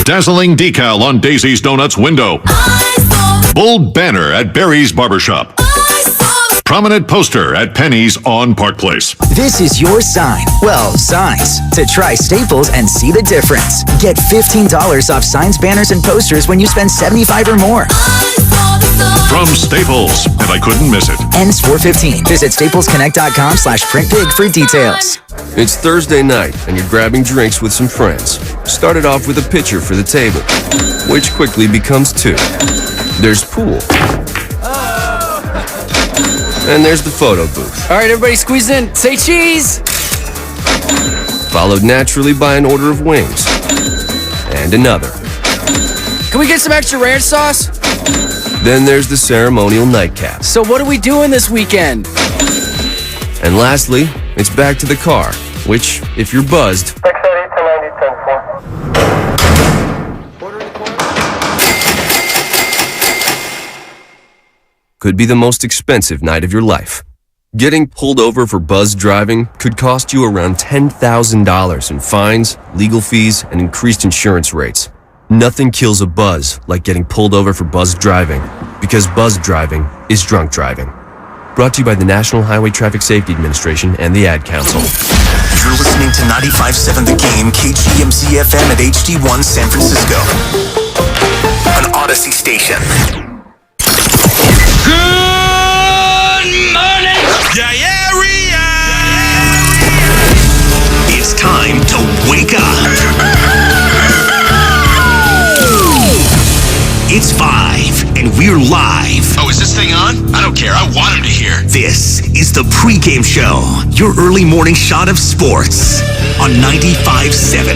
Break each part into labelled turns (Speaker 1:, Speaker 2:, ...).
Speaker 1: Dazzling decal on Daisy's Donuts window. Bold banner at Barry's Barbershop. Prominent poster at Penny's on Park Place.
Speaker 2: This is your sign. Well, signs. To try Staples and see the difference. Get $15 off signs, banners, and posters when you spend $75 or more.
Speaker 1: From Staples, and I couldn't miss it.
Speaker 2: Ends 4/15. Visit staplesconnect.com/printbig for details.
Speaker 3: It's Thursday night, and you're grabbing drinks with some friends. Started off with a pitcher for the table, which quickly becomes two. There's pool. And there's the photo booth.
Speaker 4: All right, everybody squeeze in. Say cheese.
Speaker 3: Followed naturally by an order of wings. And another.
Speaker 4: Can we get some extra ranch sauce?
Speaker 3: Then there's the ceremonial nightcap.
Speaker 4: So what are we doing this weekend?
Speaker 3: And lastly, it's back to the car, which, if you're buzzed, could be the most expensive night of your life. Getting pulled over for buzz driving could cost you around $10,000 in fines, legal fees, and increased insurance rates. Nothing kills a buzz like getting pulled over for buzz driving, because buzz driving is drunk driving. Brought to you by the National Highway Traffic Safety Administration and the Ad Council.
Speaker 5: You're listening to 95.7 The Game, KGMZ FM at HD1 San Francisco. An Odyssey station.
Speaker 6: Good morning, Bay Area!
Speaker 5: It's time to wake up. It's 5, and we're live.
Speaker 6: Oh, is this thing on? I don't care. I want him to hear.
Speaker 5: This is the Pregame Show, your early morning shot of sports on 95.7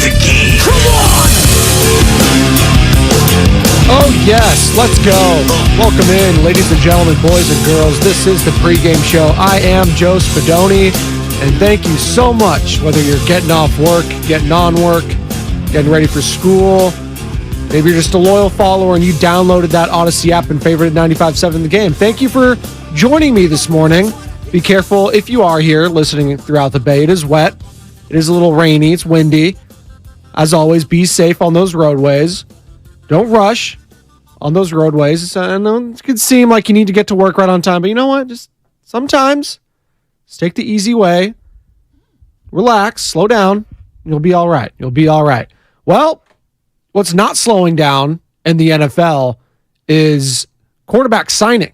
Speaker 5: The Game. Come on!
Speaker 7: Oh, yes. Let's go. Welcome in, ladies and gentlemen, boys and girls. This is the Pregame Show. I am Joe Spadoni, and thank you so much, whether you're getting off work, getting on work, getting ready for school. Maybe you're just a loyal follower and you downloaded that Odyssey app and favorited 95.7 The Game. Thank you for joining me this morning. Be careful if you are here listening throughout the Bay. It is wet. It is a little rainy. It's windy. As always, be safe on those roadways. Don't rush on those roadways. I know it could seem like you need to get to work right on time, but you know what? Just sometimes just take the easy way. Relax. Slow down. You'll be all right. You'll be all right. Well, what's not slowing down in the NFL is quarterback signing.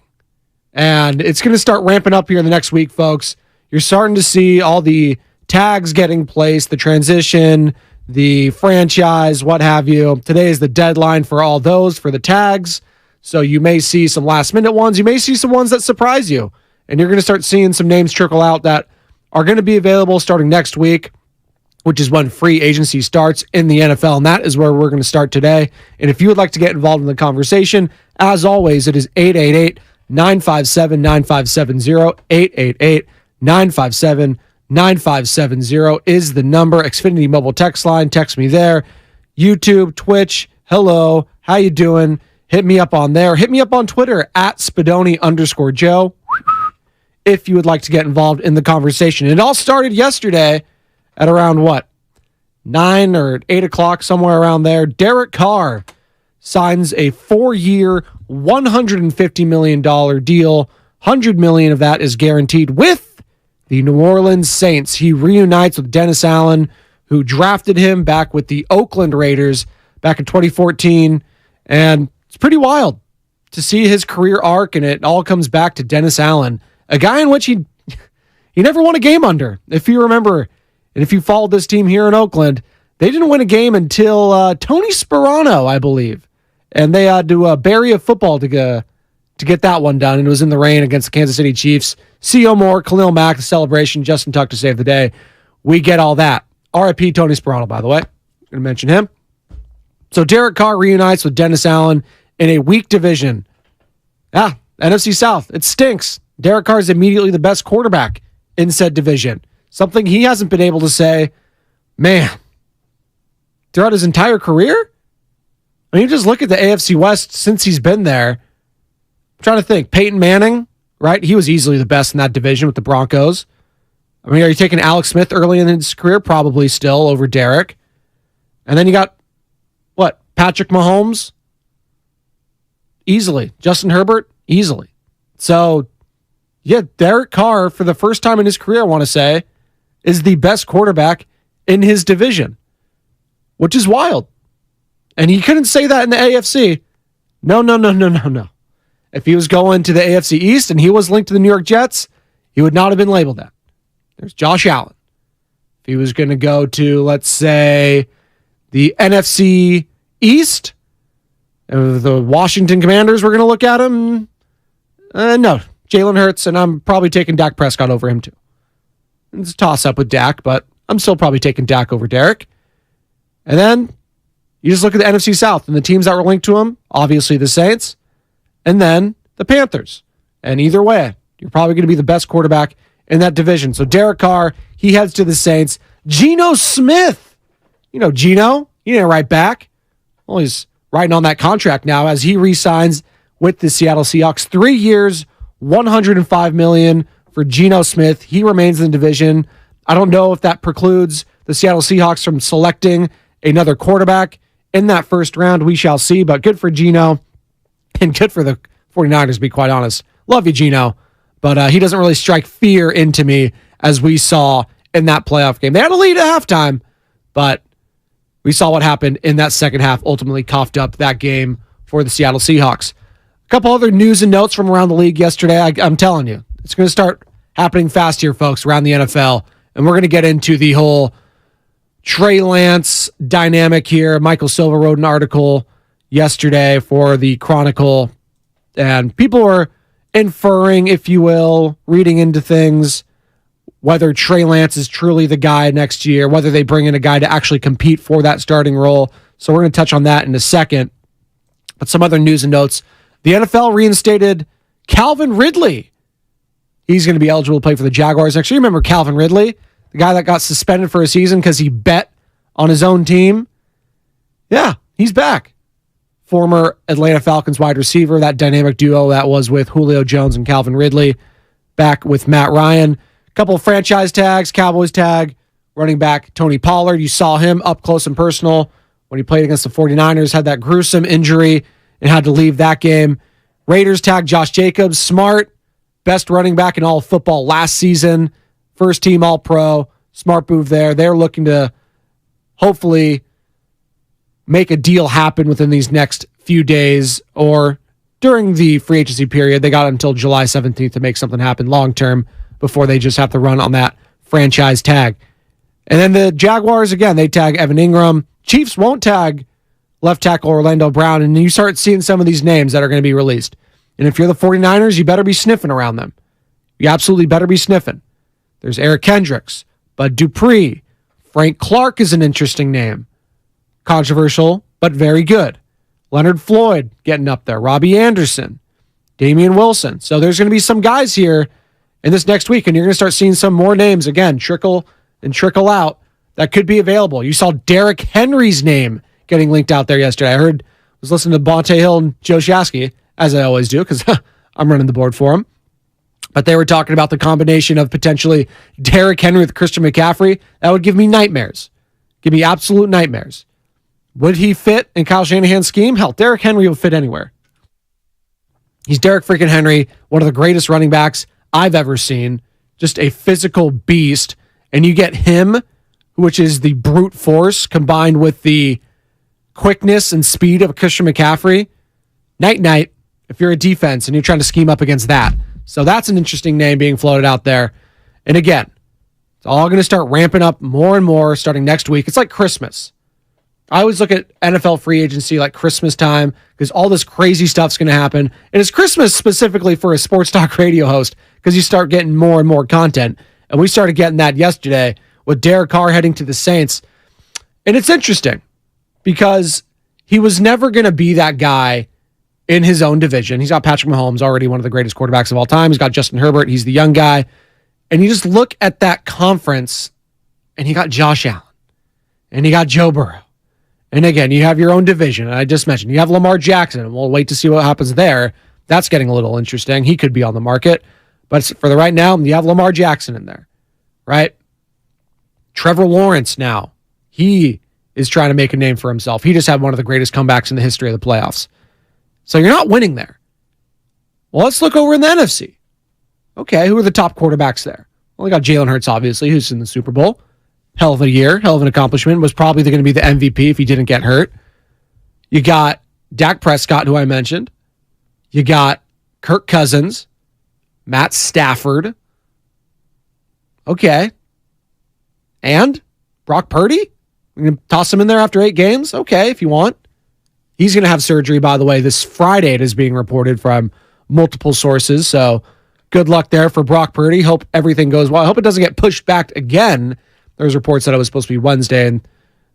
Speaker 7: And it's going to start ramping up here in the next week, folks. You're starting to see all the tags getting placed, the transition, the franchise, what have you. Today is the deadline for all those, for the tags. So you may see some last-minute ones. You may see some ones that surprise you. And you're going to start seeing some names trickle out that are going to be available starting next week, which is when free agency starts in the NFL. And that is where we're going to start today. And if you would like to get involved in the conversation, as always, it is 888-957-9570. 888-957-9570 is the number. Xfinity mobile text line. Text me there. YouTube, Twitch, hello. How you doing? Hit me up on there. Hit me up on Twitter at Spadoni_Joe if you would like to get involved in the conversation. It all started yesterday at around 9 or 8 o'clock, somewhere around there. Derek Carr signs a 4-year, $150 million deal. $100 million of that is guaranteed with the New Orleans Saints. He reunites with Dennis Allen, who drafted him back with the Oakland Raiders back in 2014. And it's pretty wild to see his career arc, and it all comes back to Dennis Allen, a guy in which he never won a game under. If you remember, and if you followed this team here in Oakland, they didn't win a game until Tony Sparano, I believe. And they had to bury a football to get that one done. And it was in the rain against the Kansas City Chiefs. C.O. Moore, Khalil Mack, the celebration, Justin Tuck to save the day. We get all that. R.I.P. Tony Sparano, by the way. I'm going to mention him. So Derek Carr reunites with Dennis Allen in a weak division. NFC South. It stinks. Derek Carr is immediately the best quarterback in said division. Something he hasn't been able to say, man, throughout his entire career? I mean, you just look at the AFC West since he's been there. I'm trying to think. Peyton Manning, right? He was easily the best in that division with the Broncos. I mean, are you taking Alex Smith early in his career? Probably still over Derek. And then you got, Patrick Mahomes, easily. Justin Herbert, easily. So, yeah, Derek Carr, for the first time in his career, I want to say, is the best quarterback in his division, which is wild. And he couldn't say that in the AFC. No. If he was going to the AFC East and he was linked to the New York Jets, he would not have been labeled that. There's Josh Allen. If he was going to go to, let's say, the NFC East, the Washington Commanders were going to look at him. No, Jalen Hurts, and I'm probably taking Dak Prescott over him too. It's a toss-up with Dak, but I'm still probably taking Dak over Derek. And then you just look at the NFC South and the teams that were linked to him, obviously the Saints, and then the Panthers. And either way, you're probably going to be the best quarterback in that division. So Derek Carr, he heads to the Saints. Geno Smith. You know Geno, he didn't write back. Well, he's riding on that contract now as he re-signs with the Seattle Seahawks. 3 years, $105 million for Geno Smith. He remains in the division. I don't know if that precludes the Seattle Seahawks from selecting another quarterback in that first round. We shall see, but good for Geno and good for the 49ers, to be quite honest. Love you, Geno, but he doesn't really strike fear into me as we saw in that playoff game. They had a lead at halftime, but we saw what happened in that second half, ultimately coughed up that game for the Seattle Seahawks. A couple other news and notes from around the league yesterday. I'm telling you, it's going to start happening fast here, folks, around the NFL, and we're going to get into the whole Trey Lance dynamic here. Michael Silva wrote an article yesterday for the Chronicle, and people were inferring, if you will, reading into things, whether Trey Lance is truly the guy next year, whether they bring in a guy to actually compete for that starting role. So we're going to touch on that in a second. But some other news and notes. The NFL reinstated Calvin Ridley. He's going to be eligible to play for the Jaguars next year. You remember Calvin Ridley, the guy that got suspended for a season because he bet on his own team? Yeah, he's back. Former Atlanta Falcons wide receiver, that dynamic duo that was with Julio Jones and Calvin Ridley, back with Matt Ryan. Couple of franchise tags, Cowboys tag, running back Tony Pollard. You saw him up close and personal when he played against the 49ers, had that gruesome injury and had to leave that game. Raiders tag Josh Jacobs, smart, best running back in all of football last season, first team All-Pro, smart move there. They're looking to hopefully make a deal happen within these next few days or during the free agency period. They got until July 17th to make something happen long-term before they just have to run on that franchise tag. And then the Jaguars, again, they tag Evan Ingram. Chiefs won't tag left tackle Orlando Brown, and you start seeing some of these names that are going to be released. And if you're the 49ers, you better be sniffing around them. You absolutely better be sniffing. There's Eric Kendricks, Bud Dupree. Frank Clark is an interesting name. Controversial, but very good. Leonard Floyd getting up there. Robbie Anderson. Damian Wilson. So there's going to be some guys here in this next week, and you're going to start seeing some more names, again, trickle out, that could be available. You saw Derrick Henry's name getting linked out there yesterday. I was listening to Bonte Hill and Joe Shasky, as I always do, because I'm running the board for him. But they were talking about the combination of potentially Derrick Henry with Christian McCaffrey. That would give me nightmares. Give me absolute nightmares. Would he fit in Kyle Shanahan's scheme? Hell, Derrick Henry will fit anywhere. He's Derrick freaking Henry, one of the greatest running backs I've ever seen. Just a physical beast. And you get him, which is the brute force, combined with the quickness and speed of Christian McCaffrey. Night, if you're a defense and you're trying to scheme up against that. So that's an interesting name being floated out there. And again, it's all going to start ramping up more and more starting next week. It's like Christmas. I always look at NFL free agency like Christmas time because all this crazy stuff's going to happen. And it's Christmas specifically for a sports talk radio host because you start getting more and more content. And we started getting that yesterday with Derek Carr heading to the Saints. And it's interesting because he was never going to be that guy in his own division. He's got Patrick Mahomes, already one of the greatest quarterbacks of all time. He's got Justin Herbert. He's the young guy. And you just look at that conference and he got Josh Allen and he got Joe Burrow. And again, you have your own division. And I just mentioned you have Lamar Jackson, and we'll wait to see what happens there. That's getting a little interesting. He could be on the market. But for the right now, you have Lamar Jackson in there, right? Trevor Lawrence now. He is trying to make a name for himself. He just had one of the greatest comebacks in the history of the playoffs. So you're not winning there. Well, let's look over in the NFC. Okay, who are the top quarterbacks there? Well, we got Jalen Hurts, obviously, who's in the Super Bowl. Hell of a year, hell of an accomplishment. Was probably going to be the MVP if he didn't get hurt. You got Dak Prescott, who I mentioned. You got Kirk Cousins, Matt Stafford. Okay. And Brock Purdy? We're going to toss him in there after 8 games? Okay, if you want. He's going to have surgery, by the way, this Friday. It is being reported from multiple sources. So good luck there for Brock Purdy. Hope everything goes well. I hope it doesn't get pushed back again. There's reports that it was supposed to be Wednesday, and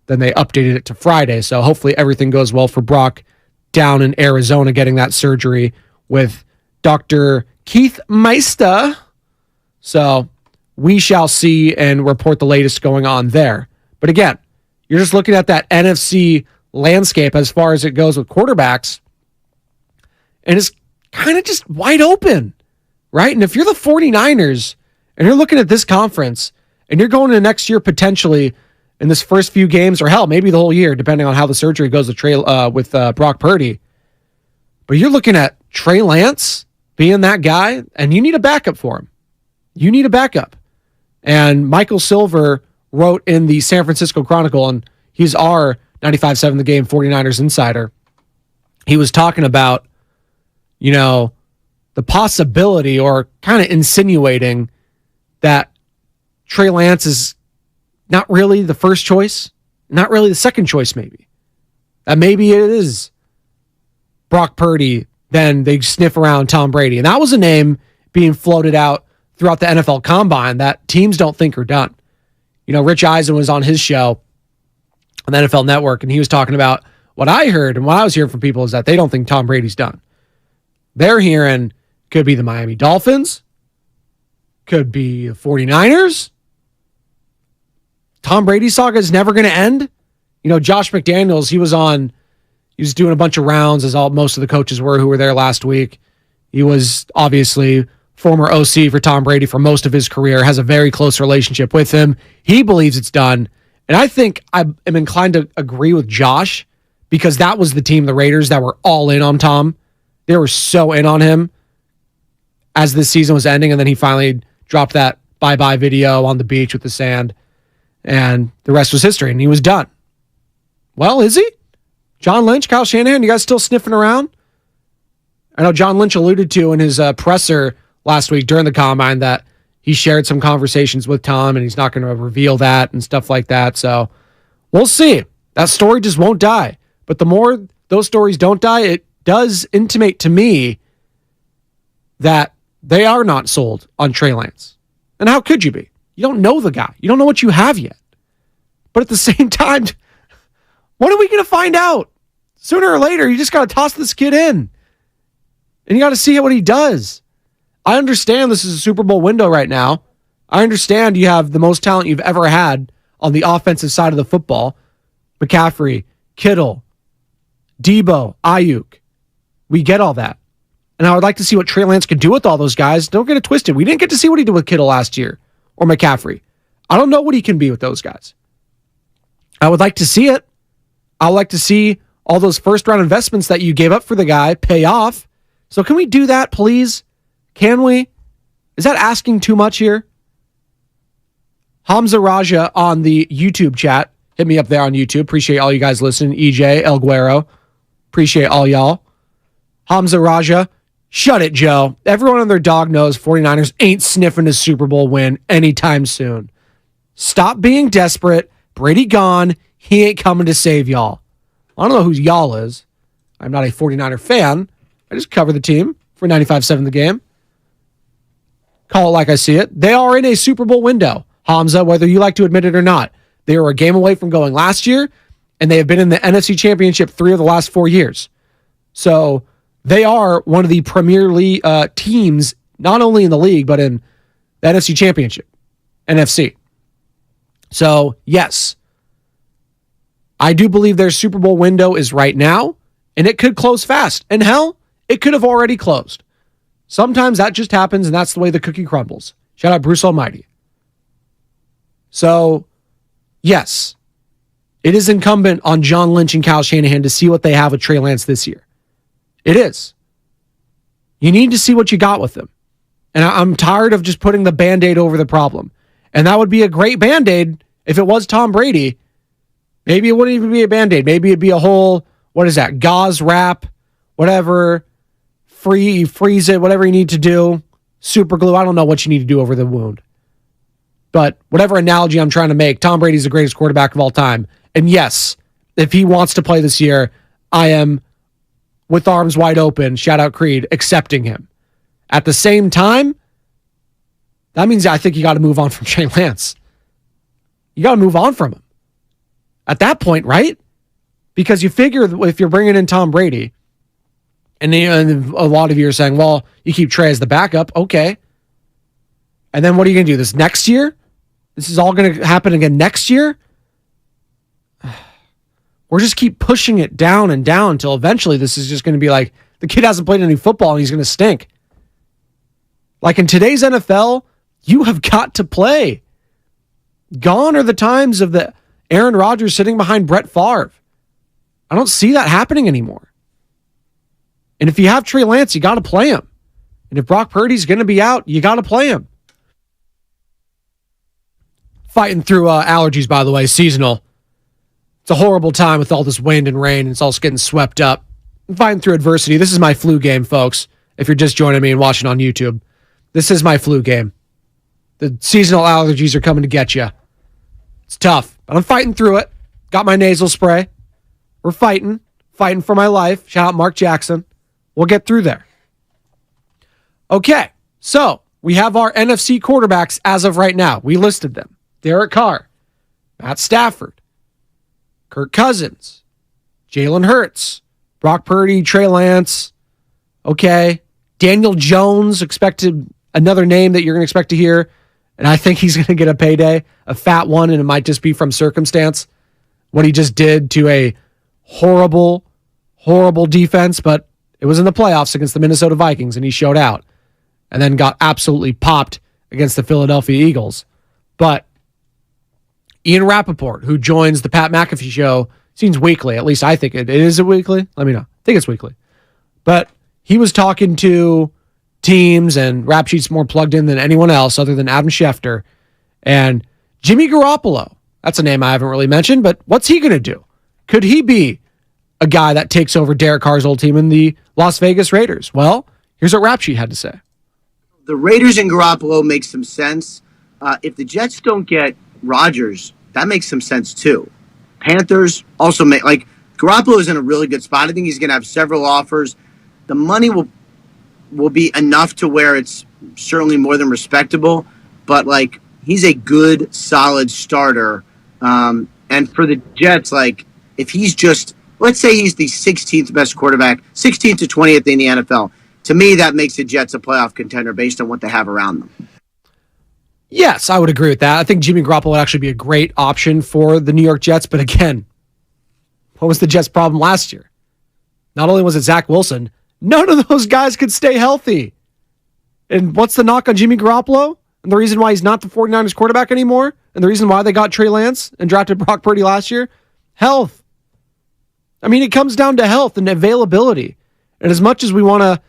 Speaker 7: then they updated it to Friday. So hopefully everything goes well for Brock down in Arizona getting that surgery with Dr. Keith Meister. So we shall see and report the latest going on there. But again, you're just looking at that NFC landscape as far as it goes with quarterbacks, and it's kind of just wide open, right? And if you're the 49ers and you're looking at this conference and you're going into next year potentially in this first few games, or hell, maybe the whole year, depending on how the surgery goes with Brock Purdy, but you're looking at Trey Lance being that guy, and you need a backup for him. You need a backup. And Michael Silver wrote in the San Francisco Chronicle, and he's our 95.7 The Game 49ers insider. He was talking about, the possibility, or kind of insinuating that Trey Lance is not really the first choice, not really the second choice, maybe. That maybe it is Brock Purdy, then they sniff around Tom Brady. And that was a name being floated out throughout the NFL Combine that teams don't think are done. Rich Eisen was on his show on the NFL Network, and he was talking about what I heard and what I was hearing from people is that they don't think Tom Brady's done. They're hearing could be the Miami Dolphins, could be the 49ers. Tom Brady's saga is never going to end. Josh McDaniels, he was doing a bunch of rounds, as most of the coaches who were there last week. He was obviously former OC for Tom Brady for most of his career, has a very close relationship with him. He believes it's done. And I think I am inclined to agree with Josh, because that was the team, the Raiders, that were all in on Tom. They were so in on him as this season was ending, and then he finally dropped that bye-bye video on the beach with the sand, and the rest was history, and he was done. Well, is he? John Lynch, Kyle Shanahan, you guys still sniffing around? I know John Lynch alluded to in his presser last week during the Combine that he shared some conversations with Tom, and he's not going to reveal that and stuff like that. So we'll see. That story just won't die. But the more those stories don't die, it does intimate to me that they are not sold on Trey Lance. And how could you be? You don't know the guy. You don't know what you have yet. But at the same time, what are we going to find out? Sooner or later, you just got to toss this kid in. And you got to see what he does. I understand this is a Super Bowl window right now. I understand you have the most talent you've ever had on the offensive side of the football. McCaffrey, Kittle, Debo, Ayuk. We get all that. And I would like to see what Trey Lance can do with all those guys. Don't get it twisted. We didn't get to see what he did with Kittle last year or McCaffrey. I don't know what he can be with those guys. I would like to see it. I would like to see all those first-round investments that you gave up for the guy pay off. So can we do that, please? Can we? Is that asking too much here? Hamza Raja on the YouTube chat. Hit me up there on YouTube. Appreciate all you guys listening. EJ, El Guero. Appreciate all y'all. Hamza Raja. Shut it, Joe. Everyone on their dog knows 49ers ain't sniffing a Super Bowl win anytime soon. Stop being desperate. Brady gone. He ain't coming to save y'all. I don't know who y'all is. I'm not a 49er fan. I just cover the team for 95.7 The Game. Call it like I see it. They are in a Super Bowl window, Hamza, whether you like to admit it or not. They were a game away from going last year, and they have been in the NFC Championship 3 of the last 4 years. So they are one of the premier league teams, not only in the league, but in the NFC Championship, NFC. So, yes, I do believe their Super Bowl window is right now, and it could close fast. And hell, it could have already closed. Sometimes that just happens, and that's the way the cookie crumbles. Shout out Bruce Almighty. So, yes, it is incumbent on John Lynch and Kyle Shanahan to see what they have with Trey Lance this year. It is. You need to see what you got with him. And I'm tired of just putting the Band-Aid over the problem. And that would be a great Band-Aid if it was Tom Brady. Maybe it wouldn't even be a Band-Aid. Maybe it'd be a whole, what is that, gauze wrap, whatever, freeze it, whatever you need to do, super glue. I don't know what you need to do over the wound. But whatever analogy I'm trying to make, Tom Brady's the greatest quarterback of all time. And yes, if he wants to play this year, I am, with arms wide open, shout out Creed, accepting him. At the same time, that means I think you got to move on from Trey Lance. You got to move on from him. At that point, right? Because you figure if you're bringing in Tom Brady, and a lot of you are saying, well, you keep Trey as the backup, okay. And then what are you going to do this next year? This is all going to happen again next year? Or just keep pushing it down and down until eventually this is just going to be like, the kid hasn't played any football and he's going to stink. Like in today's NFL, you have got to play. Gone are the times of the Aaron Rodgers sitting behind Brett Favre. I don't see that happening anymore. And if you have Trey Lance, you got to play him. And if Brock Purdy's going to be out, you got to play him. Fighting through allergies, by the way, seasonal. It's a horrible time with all this wind and rain, and it's all getting swept up. I'm fighting through adversity. This is my flu game, folks. If you're just joining me and watching on YouTube, this is my flu game. The seasonal allergies are coming to get you. It's tough, but I'm fighting through it. Got my nasal spray. We're fighting for my life. Shout out Mark Jackson. We'll get through there. Okay, so we have our NFC quarterbacks as of right now. We listed them. Derek Carr, Matt Stafford, Kirk Cousins, Jalen Hurts, Brock Purdy, Trey Lance. Okay, Daniel Jones, expected another name that you're going to expect to hear, and I think he's going to get a payday, a fat one, and it might just be from circumstance, what he just did to a horrible, horrible defense, but it was in the playoffs against the Minnesota Vikings, and he showed out, and then got absolutely popped against the Philadelphia Eagles. But Ian Rappaport, who joins the Pat McAfee show, seems weekly. At least I think it is a weekly. Let me know. I think it's weekly. But he was talking to teams, and Rap Sheet's more plugged in than anyone else other than Adam Schefter. And Jimmy Garoppolo, that's a name I haven't really mentioned, but what's he going to do? Could he be a guy that takes over Derek Carr's old team in the Las Vegas Raiders? Well, here's what Rap Sheet had to say.
Speaker 8: The Raiders and Garoppolo makes some sense. If the Jets don't get Rodgers, that makes some sense too. Panthers also make, like, Garoppolo is in a really good spot. I think he's going to have several offers. The money will be enough to where it's certainly more than respectable, but like, he's a good, solid starter. And for the Jets, like, if he's just, let's say he's the 16th best quarterback, 16th to 20th in the NFL, to me, that makes the Jets a playoff contender based on what they have around them.
Speaker 7: Yes, I would agree with that. I think Jimmy Garoppolo would actually be a great option for the New York Jets. But again, what was the Jets' problem last year? Not only was it Zach Wilson, none of those guys could stay healthy. And what's the knock on Jimmy Garoppolo? And the reason why he's not the 49ers quarterback anymore? And the reason why they got Trey Lance and drafted Brock Purdy last year? Health. I mean, it comes down to health and availability. And as much as we want to,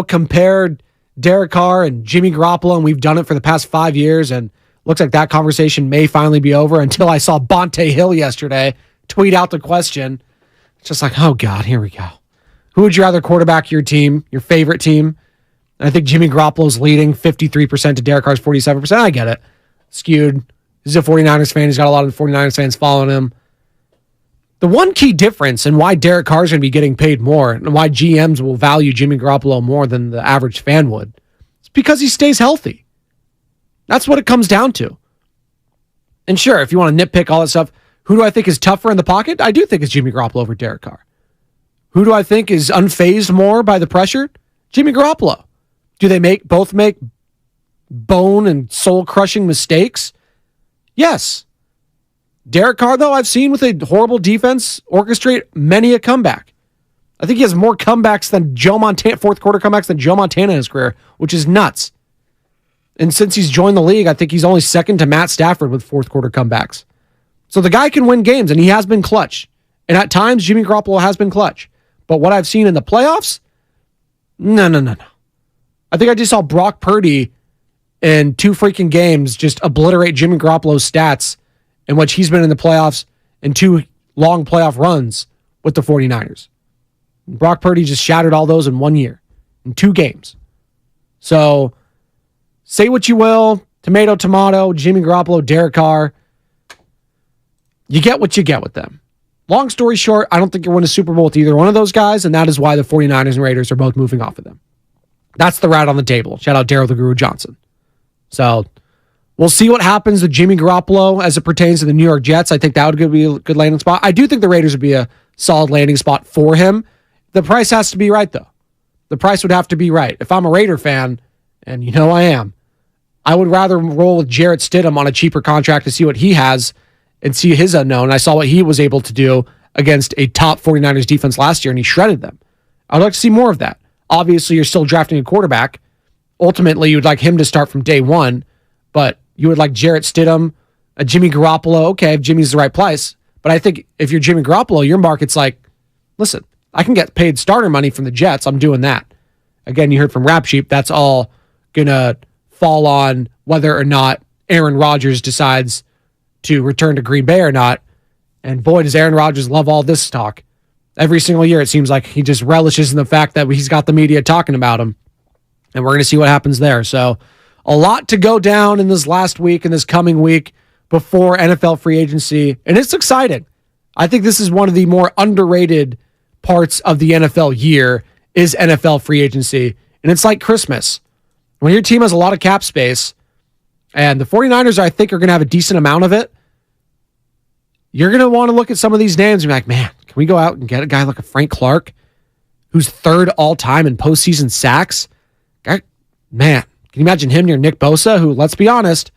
Speaker 7: compare Derek Carr and Jimmy Garoppolo, and we've done it for the past 5 years, and looks like that conversation may finally be over until I saw Bonte Hill yesterday tweet out the question. It's just like, oh God, here we go. Who would you rather quarterback your team, your favorite team? And I think Jimmy Garoppolo's leading 53% to Derek Carr's 47%. I get it. Skewed. He's a 49ers fan. He's got a lot of 49ers fans following him. The one key difference and why Derek Carr is going to be getting paid more and why GMs will value Jimmy Garoppolo more than the average fan would is because he stays healthy. That's what it comes down to. And sure, if you want to nitpick all that stuff, who do I think is tougher in the pocket? I do think it's Jimmy Garoppolo over Derek Carr. Who do I think is unfazed more by the pressure? Jimmy Garoppolo. Do they both make bone and soul-crushing mistakes? Yes. Derek Carr, though, I've seen with a horrible defense orchestrate many a comeback. I think he has more comebacks than Joe Montana, fourth quarter comebacks than Joe Montana in his career, which is nuts. And since he's joined the league, I think he's only second to Matt Stafford with fourth quarter comebacks. So the guy can win games, and he has been clutch. And at times, Jimmy Garoppolo has been clutch. But what I've seen in the playoffs, no. I think I just saw Brock Purdy in 2 freaking games just obliterate Jimmy Garoppolo's stats in which he's been in the playoffs in 2 long playoff runs with the 49ers. Brock Purdy just shattered all those in 1 year, in 2 games. So say what you will, tomato, Jimmy Garoppolo, Derek Carr. You get what you get with them. Long story short, I don't think you're winning a Super Bowl with either one of those guys, and that is why the 49ers and Raiders are both moving off of them. That's the rat on the table. Shout out Daryl the Guru Johnson. So we'll see what happens with Jimmy Garoppolo as it pertains to the New York Jets. I think that would be a good landing spot. I do think the Raiders would be a solid landing spot for him. The price has to be right, though. The price would have to be right. If I'm a Raider fan, and you know I am, I would rather roll with Jarrett Stidham on a cheaper contract to see what he has and see his unknown. I saw what he was able to do against a top 49ers defense last year, and he shredded them. I would like to see more of that. Obviously, you're still drafting a quarterback. Ultimately, you would like him to start from day one, but you would like Jarrett Stidham, a Jimmy Garoppolo. Okay, if Jimmy's the right price. But I think if you're Jimmy Garoppolo, your market's like, listen, I can get paid starter money from the Jets. I'm doing that. Again, you heard from Rap Sheep. That's all going to fall on whether or not Aaron Rodgers decides to return to Green Bay or not. And boy, does Aaron Rodgers love all this talk. Every single year, it seems like he just relishes in the fact that he's got the media talking about him. And we're going to see what happens there. So a lot to go down in this last week and this coming week before NFL free agency. And it's exciting. I think this is one of the more underrated parts of the NFL year is NFL free agency. And it's like Christmas. When your team has a lot of cap space, and the 49ers, I think, are going to have a decent amount of it, you're going to want to look at some of these names and be like, man, can we go out and get a guy like a Frank Clark, who's 3rd all-time in postseason sacks? Man, can you imagine him near Nick Bosa, who, let's be honest,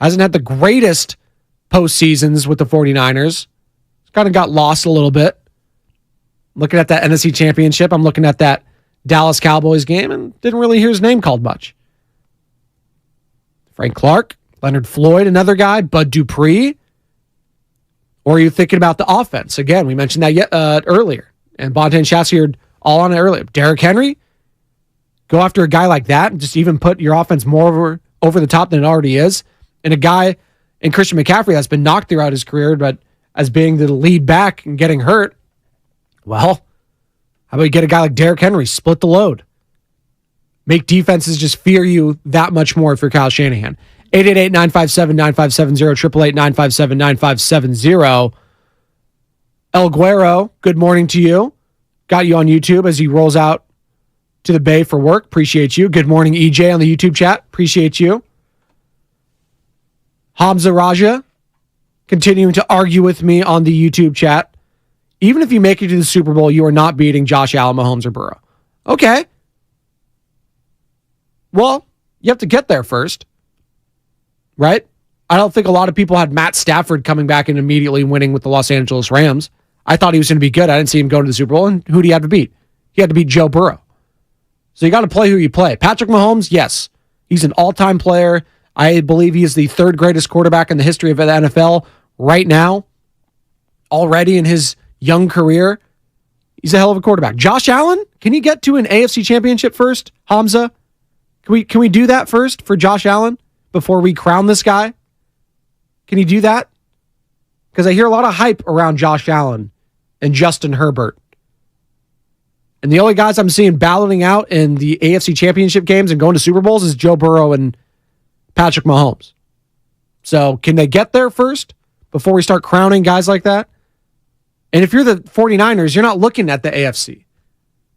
Speaker 7: hasn't had the greatest postseasons with the 49ers. Kind of got lost a little bit. Looking at that NFC Championship, I'm looking at that Dallas Cowboys game and didn't really hear his name called much. Frank Clark, Leonard Floyd, another guy, Bud Dupree. Or are you thinking about the offense? Again, we mentioned that earlier. And Bonta and Chassie are all on it earlier. Derrick Henry, go after a guy like that and just even put your offense more over the top than it already is. And a guy in Christian McCaffrey that's been knocked throughout his career, but as being the lead back and getting hurt, well, how about you get a guy like Derrick Henry, split the load? Make defenses just fear you that much more if you're Kyle Shanahan. 888-957-9570, 888-957-9570. El Guero, good morning to you. Got you on YouTube as he rolls out to the Bay for work. Appreciate you. Good morning, EJ, on the YouTube chat. Appreciate you. Hamza Raja, continuing to argue with me on the YouTube chat. Even if you make it to the Super Bowl, you are not beating Josh Allen, Mahomes, or Burrow. Okay. Well, you have to get there first. Right? I don't think a lot of people had Matt Stafford coming back and immediately winning with the Los Angeles Rams. I thought he was going to be good. I didn't see him go to the Super Bowl. And who do you have to beat? He had to beat Joe Burrow. So you got to play who you play. Patrick Mahomes, yes. He's an all-time player. I believe he is the 3rd greatest quarterback in the history of the NFL right now. Already in his young career. He's a hell of a quarterback. Josh Allen, can he get to an AFC championship first? Hamza, can we do that first for Josh Allen before we crown this guy? Can he do that? Because I hear a lot of hype around Josh Allen and Justin Herbert. And the only guys I'm seeing balloting out in the AFC championship games and going to Super Bowls is Joe Burrow and Patrick Mahomes. So can they get there first before we start crowning guys like that? And if you're the 49ers, you're not looking at the AFC.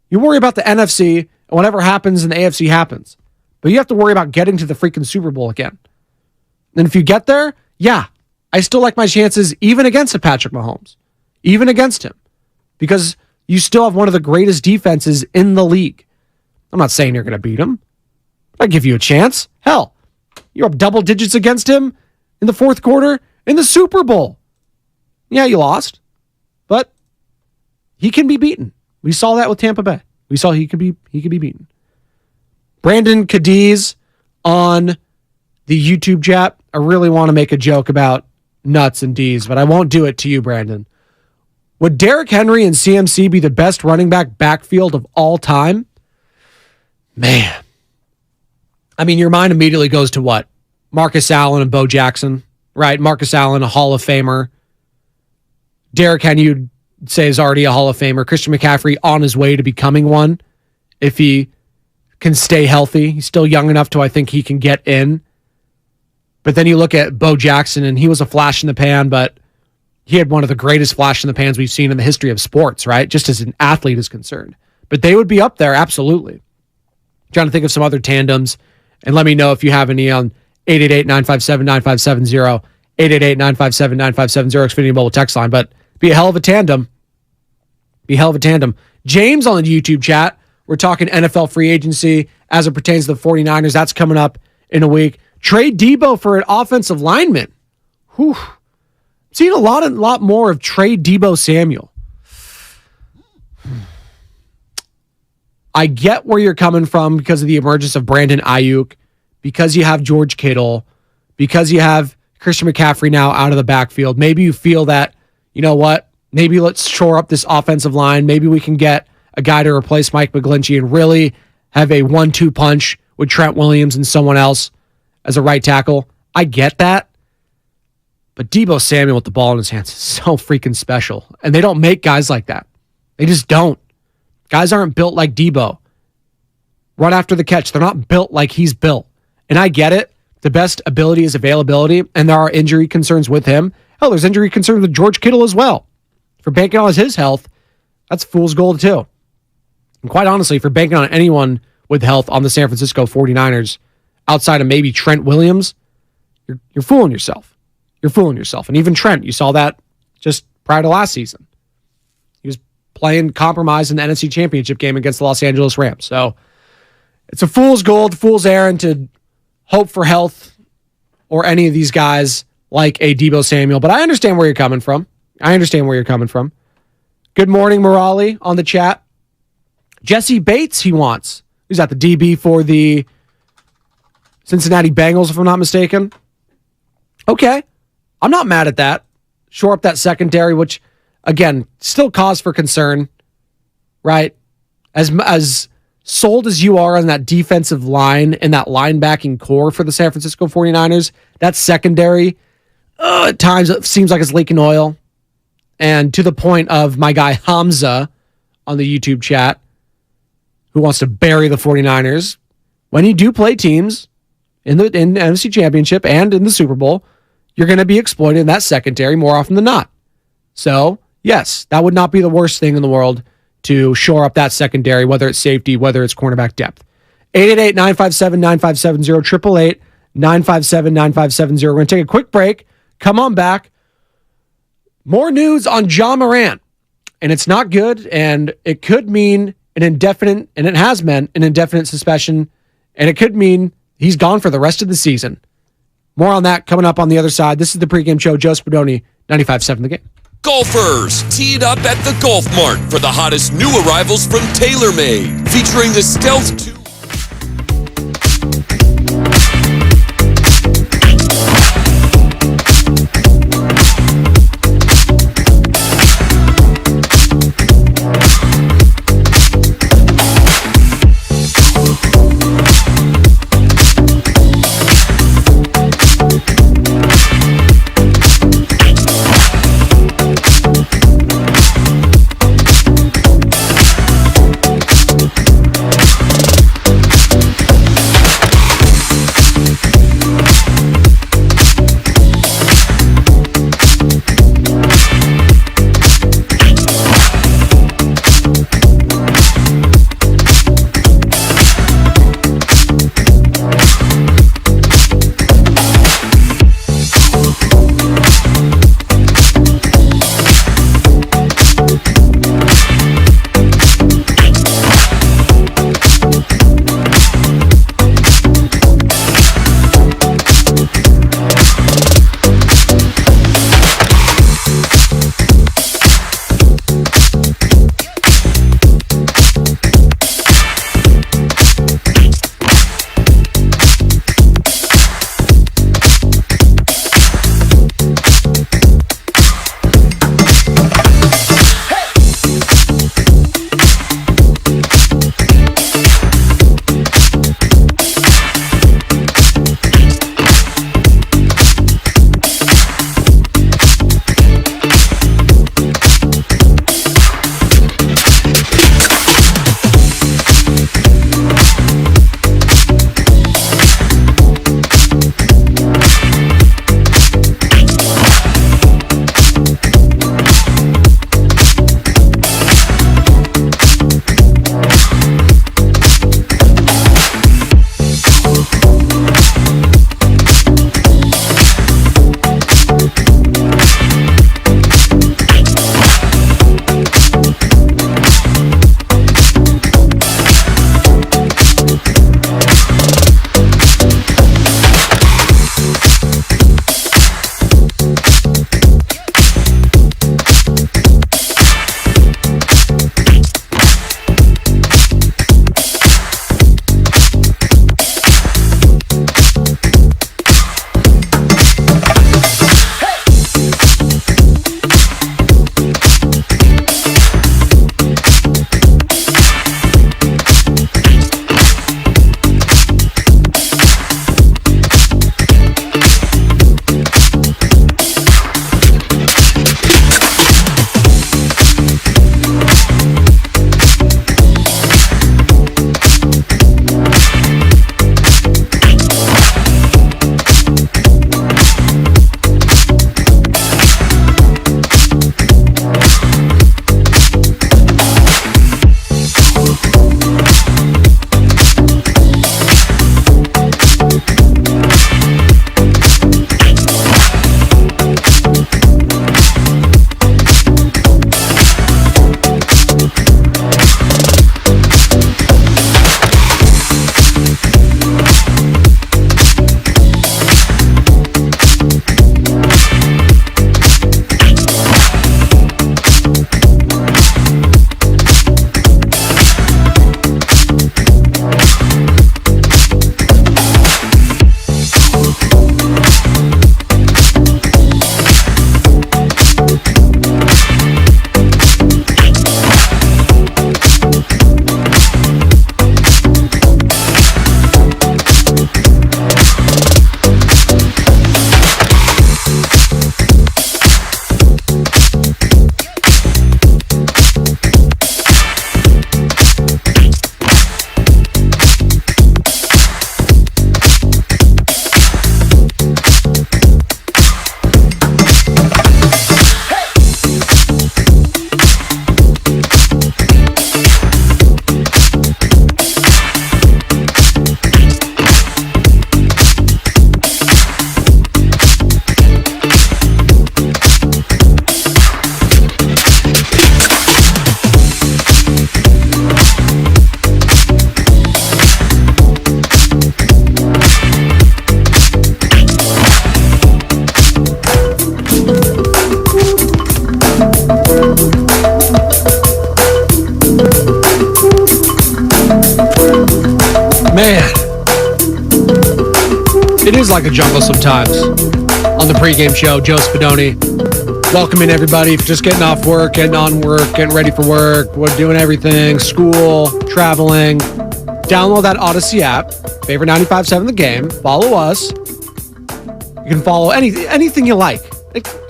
Speaker 7: You worry about the NFC, and whatever happens in the AFC happens. But you have to worry about getting to the freaking Super Bowl again. And if you get there, yeah, I still like my chances even against a Patrick Mahomes. Even against him. Because you still have one of the greatest defenses in the league. I'm not saying you're going to beat him. I give you a chance. Hell, you're up double digits against him in the 4th quarter in the Super Bowl. Yeah, you lost. But he can be beaten. We saw that with Tampa Bay. We saw he could be beaten. Brandon Cadiz on the YouTube chat. I really want to make a joke about nuts and D's, but I won't do it to you, Brandon. Would Derrick Henry and CMC be the best running back backfield of all time? Man. I mean, your mind immediately goes to what? Marcus Allen and Bo Jackson, right? Marcus Allen, a Hall of Famer. Derrick Henry, you'd say, is already a Hall of Famer. Christian McCaffrey on his way to becoming one if he can stay healthy. He's still young enough to, I think, he can get in. But then you look at Bo Jackson, and he was a flash in the pan, but he had one of the greatest flash in the pans we've seen in the history of sports, right? Just as an athlete is concerned. But they would be up there, absolutely. Trying to think of some other tandems, and let me know if you have any on 888-957-9570, 888-957-9570, Xfinity Mobile text line. But be a hell of a tandem. Be a hell of a tandem. James on the YouTube chat, we're talking NFL free agency as it pertains to the 49ers. That's coming up in a week. Trade Debo for an offensive lineman. Whew. Seen a lot more of Trey Debo Samuel. I get where you're coming from because of the emergence of Brandon Ayuk, because you have George Kittle, because you have Christian McCaffrey now out of the backfield. Maybe you feel that, you know what, maybe let's shore up this offensive line. Maybe we can get a guy to replace Mike McGlinchey and really have a 1-2 punch with Trent Williams and someone else as a right tackle. I get that. But Debo Samuel with the ball in his hands is so freaking special. And they don't make guys like that. They just don't. Guys aren't built like Debo. Run after the catch. They're not built like he's built. And I get it. The best ability is availability, and there are injury concerns with him. Hell, there's injury concerns with George Kittle as well. For banking on his health, that's fool's gold too. And quite honestly, for banking on anyone with health on the San Francisco 49ers, outside of maybe Trent Williams, you're fooling yourself. You're fooling yourself. And even Trent, you saw that just prior to last season. He was playing compromised in the NFC Championship game against the Los Angeles Rams. So it's a fool's gold, fool's errand to hope for health or any of these guys like a Debo Samuel. But I understand where you're coming from. Good morning, Morali on the chat. Jesse Bates he wants. He's at the DB for the Cincinnati Bengals, if I'm not mistaken. Okay. I'm not mad at that. Shore up that secondary, which, again, still cause for concern, right? As sold as you are on that defensive line and that linebacking core for the San Francisco 49ers, that secondary, at times it seems like it's leaking oil. And to the point of my guy Hamza on the YouTube chat, who wants to bury the 49ers, when you do play teams in the NFC Championship and in the Super Bowl, you're going to be exploited in that secondary more often than not. So, yes, that would not be the worst thing in the world to shore up that secondary, whether it's safety, whether it's cornerback depth. 888-957-9570, 888-957-9570. We're going to take a quick break. Come on back. More news on John Morant. And it's not good, and it could mean an indefinite, and it has meant an indefinite suspension, and it could mean he's gone for the rest of the season. More on that coming up on the other side. This is the pregame show. Joe Spadoni, 95.7 The Game.
Speaker 3: Golfers, teed up at the Golf Mart for the hottest new arrivals from TaylorMade, featuring the Stealth 2.
Speaker 7: Man. It is like a jungle sometimes. On the pregame show, Joe Spadoni. Welcoming everybody. Just getting off work, getting on work, getting ready for work. We're doing everything. School, traveling. Download that Odyssey app. Favorite 95.7 The Game. Follow us. You can follow anything you like.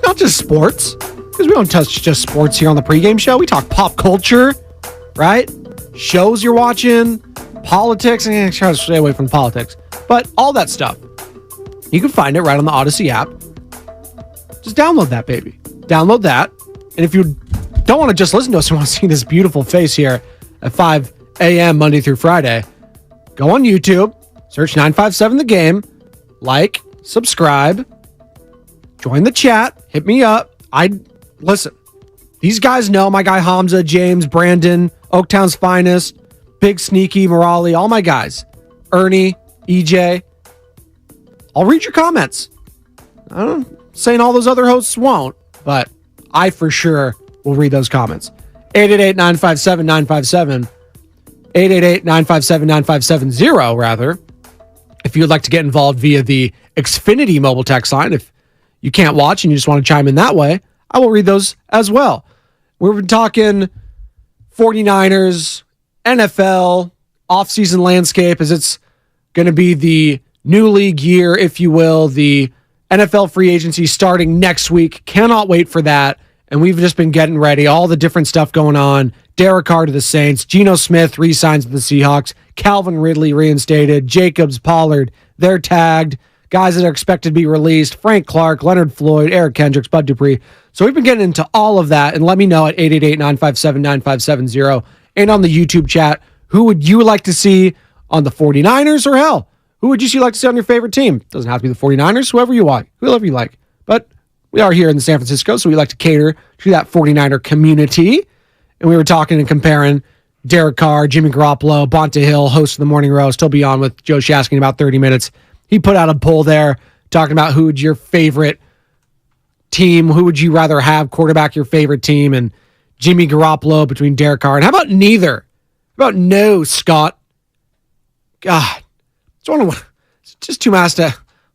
Speaker 7: Not just sports. Because we don't touch just sports here on the pregame show. We talk pop culture, right? Shows you're watching, politics. And try to stay away from politics. But all that stuff. You can find it right on the Odyssey app. Just download that, baby. Download that. And if you don't want to just listen to us, you want to see this beautiful face here at 5 a.m. Monday through Friday, go on YouTube, search 957 The Game, like, subscribe, join the chat, hit me up. Listen, these guys know my guy Hamza, James, Brandon, Oaktown's Finest, Big Sneaky, Morali, all my guys, Ernie, EJ. I'll read your comments. I'm saying all those other hosts won't, but I for sure will read those comments. 888-957-957. 888-957-9570, rather. If you would like to get involved via the Xfinity mobile text line, if you can't watch and you just want to chime in that way, I will read those as well. We've been talking 49ers, NFL, offseason landscape, as it's going to be the new league year, if you will. The NFL free agency starting next week. Cannot wait for that. And we've just been getting ready. All the different stuff going on. Derek Carr to the Saints. Geno Smith re-signs with the Seahawks. Calvin Ridley reinstated. Jacobs, Pollard, they're tagged. Guys that are expected to be released. Frank Clark, Leonard Floyd, Eric Kendricks, Bud Dupree. So we've been getting into all of that. And let me know at 888-957-9570. And on the YouTube chat, who would you like to see on the 49ers, or hell, who would you like to see on your favorite team? Doesn't have to be the 49ers, whoever you like. But we are here in San Francisco, so we like to cater to that 49er community. And we were talking and comparing Derek Carr, Jimmy Garoppolo, Bonta Hill, host of the Morning Roast. He'll be on with Joe Shasky in about 30 minutes. He put out a poll there talking about who would your favorite team, who would you rather have quarterback your favorite team, and Jimmy Garoppolo between Derek Carr. And how about neither? How about no, Scott? God. It's just too much to. I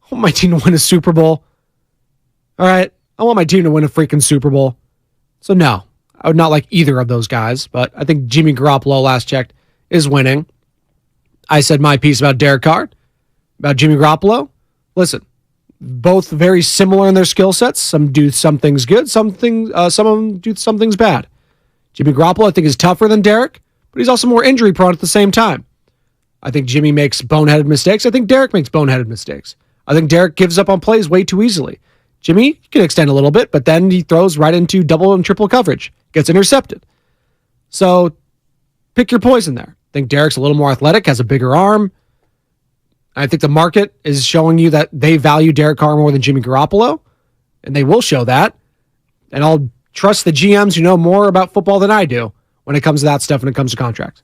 Speaker 7: want my team to win a Super Bowl. All right. I want my team to win a freaking Super Bowl. So no, I would not like either of those guys, but I think Jimmy Garoppolo, last checked, is winning. I said my piece about Derek Carr, about Jimmy Garoppolo. Listen, both very similar in their skill sets. Some do some things good, some of them do some things bad. Jimmy Garoppolo, I think, is tougher than Derek, but he's also more injury prone at the same time. I think Jimmy makes boneheaded mistakes. I think Derek makes boneheaded mistakes. I think Derek gives up on plays way too easily. Jimmy can extend a little bit, but then he throws right into double and triple coverage, gets intercepted. So pick your poison there. I think Derek's a little more athletic, has a bigger arm. I think the market is showing you that they value Derek Carr more than Jimmy Garoppolo, and they will show that. And I'll trust the GMs who know more about football than I do when it comes to that stuff, when it comes to contracts.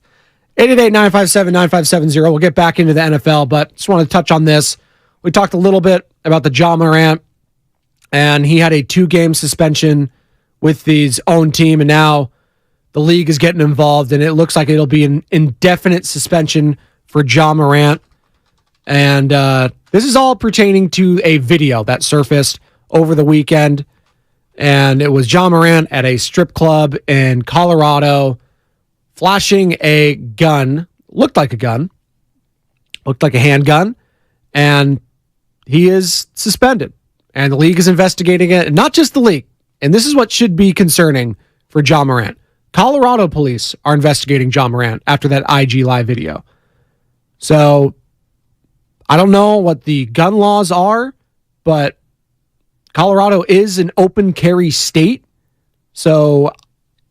Speaker 7: 888-957-9570. We'll get back into the NFL, but just want to touch on this. We talked a little bit about the Ja Morant, and he had a 2-game suspension with his own team, and now the league is getting involved, and it looks like it'll be an indefinite suspension for Ja Morant. And this is all pertaining to a video that surfaced over the weekend, and it was Ja Morant at a strip club in Colorado flashing a gun, looked like a handgun, and he is suspended. And the league is investigating it, and not just the league. And this is what should be concerning for Ja Morant. Colorado police are investigating Ja Morant after that IG Live video. So I don't know what the gun laws are, but Colorado is an open carry state. So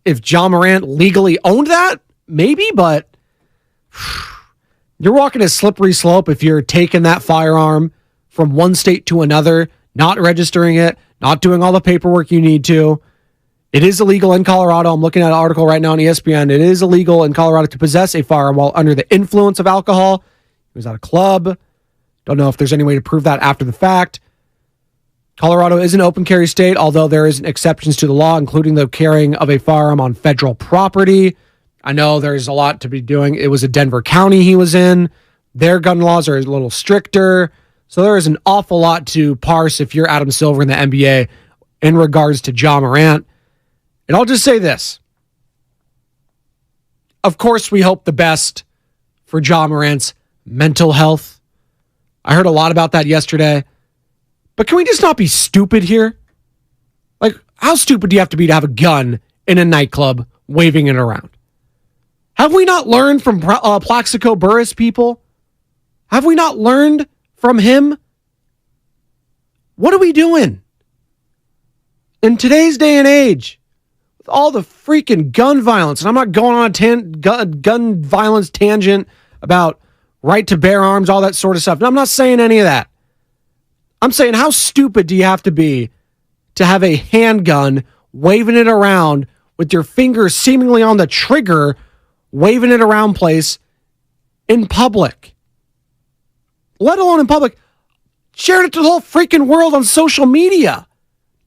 Speaker 7: if Ja Morant legally owned that, maybe, but you're walking a slippery slope if you're taking that firearm from one state to another, not registering it, not doing all the paperwork you need to. It is illegal in Colorado. I'm looking at an article right now on ESPN. It is illegal in Colorado to possess a firearm while under the influence of alcohol. He was at a club. Don't know if there's any way to prove that after the fact. Colorado is an open carry state, although there is exceptions to the law, including the carrying of a firearm on federal property. I know there's a lot to be doing. It was a Denver County he was in. Their gun laws are a little stricter. So there is an awful lot to parse if you're Adam Silver in the NBA in regards to Ja Morant. And I'll just say this. Of course, we hope the best for Ja Morant's mental health. I heard a lot about that yesterday. But can we just not be stupid here? Like, how stupid do you have to have a gun in a nightclub waving it around? Have we not learned from Plaxico Burress, people? Have we not learned from him? What are we doing? In today's day and age, with all the freaking gun violence, and I'm not going on a gun violence tangent about right to bear arms, all that sort of stuff. I'm not saying any of that. I'm saying, how stupid do you have to be to have a handgun waving it around with your fingers seemingly on the trigger, waving it around place in public? Let alone in public, shared it to the whole freaking world on social media.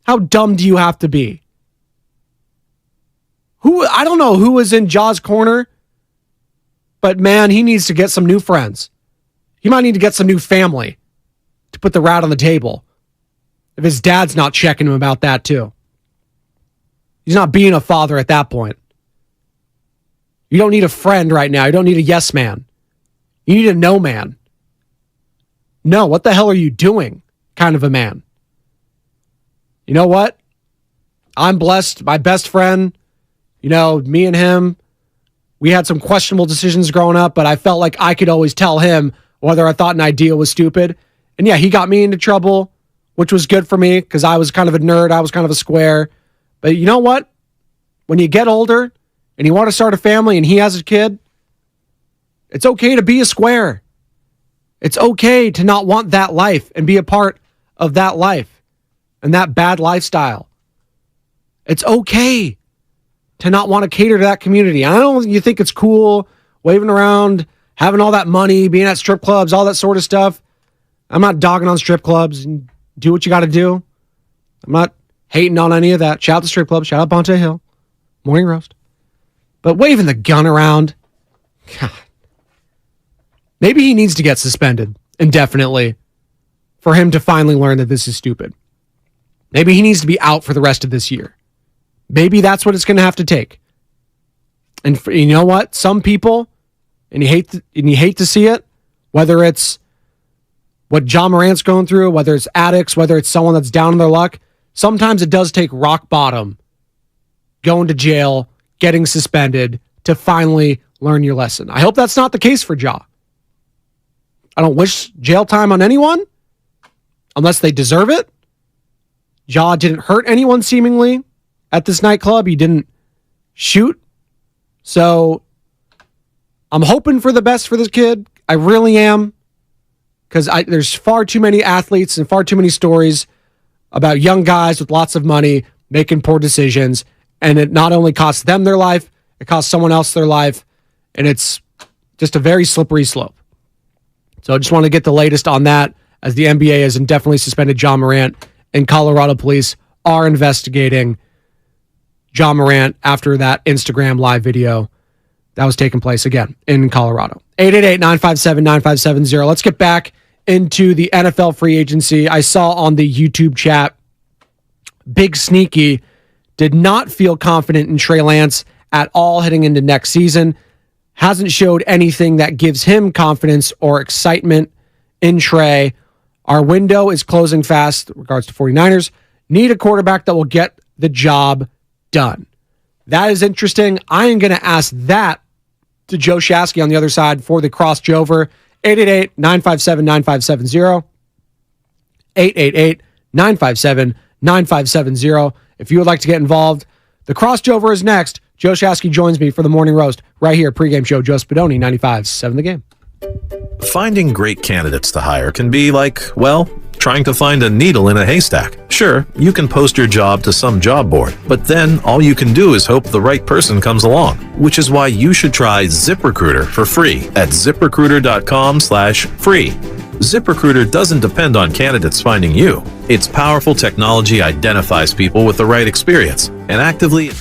Speaker 7: How dumb do you have to be? I don't know who was in Ja's corner, but man, he needs to get some new friends. He might need to get some new family to put the rat on the table. If his dad's not checking him about that too. He's not being a father at that point. You don't need a friend right now. You don't need a yes man. You need a no man. No, what the hell are you doing? Kind of a man. You know what? I'm blessed. My best friend, me and him, we had some questionable decisions growing up, but I felt like I could always tell him whether I thought an idea was stupid. And yeah, he got me into trouble, which was good for me because I was kind of a nerd. I was kind of a square. But you know what? When you get older and you want to start a family and he has a kid, it's okay to be a square. It's okay to not want that life and be a part of that life and that bad lifestyle. It's okay to not want to cater to that community. I don't you think it's cool waving around, having all that money, being at strip clubs, all that sort of stuff. I'm not dogging on strip clubs. And do what you got to do. I'm not hating on any of that. Shout out to strip clubs. Shout out Bonte Hill. Morning roast. But waving the gun around, God. Maybe he needs to get suspended indefinitely for him to finally learn that this is stupid. Maybe he needs to be out for the rest of this year. Maybe that's what it's going to have to take. And you know what? Some people, and you hate to see it, whether it's what Ja Morant's going through, whether it's addicts, whether it's someone that's down in their luck, sometimes it does take rock bottom, going to jail, getting suspended to finally learn your lesson. I hope that's not the case for Ja. I don't wish jail time on anyone unless they deserve it. Ja didn't hurt anyone seemingly at this nightclub. He didn't shoot. So I'm hoping for the best for this kid. I really am. Because there's far too many athletes and far too many stories about young guys with lots of money making poor decisions. And it not only costs them their life, it costs someone else their life. And it's just a very slippery slope. So I just want to get the latest on that, as the NBA has indefinitely suspended Ja Morant, and Colorado police are investigating Ja Morant after that Instagram live video that was taking place again in Colorado. 888-957-9570. Let's get back into the NFL free agency. I saw on the YouTube chat, Big Sneaky did not feel confident in Trey Lance at all heading into next season. Hasn't showed anything that gives him confidence or excitement in Trey. Our window is closing fast in regards to 49ers. Need a quarterback that will get the job done. That is interesting. I am going to ask that to Joe Shasky on the other side for the cross Jover. 888-957-9570. 888-957-9570. If you would like to get involved, the cross Jover is next. Joe Shasky joins me for the morning roast right here, pregame show. Joe Spadoni, 95.7 The Game.
Speaker 9: Finding great candidates to hire can be like, well, trying to find a needle in a haystack. Sure, you can post your job to some job board, but then all you can do is hope the right person comes along, which is why you should try ZipRecruiter for free at ZipRecruiter.com/free. ZipRecruiter doesn't depend on candidates finding you. Its powerful technology identifies people with the right experience and actively...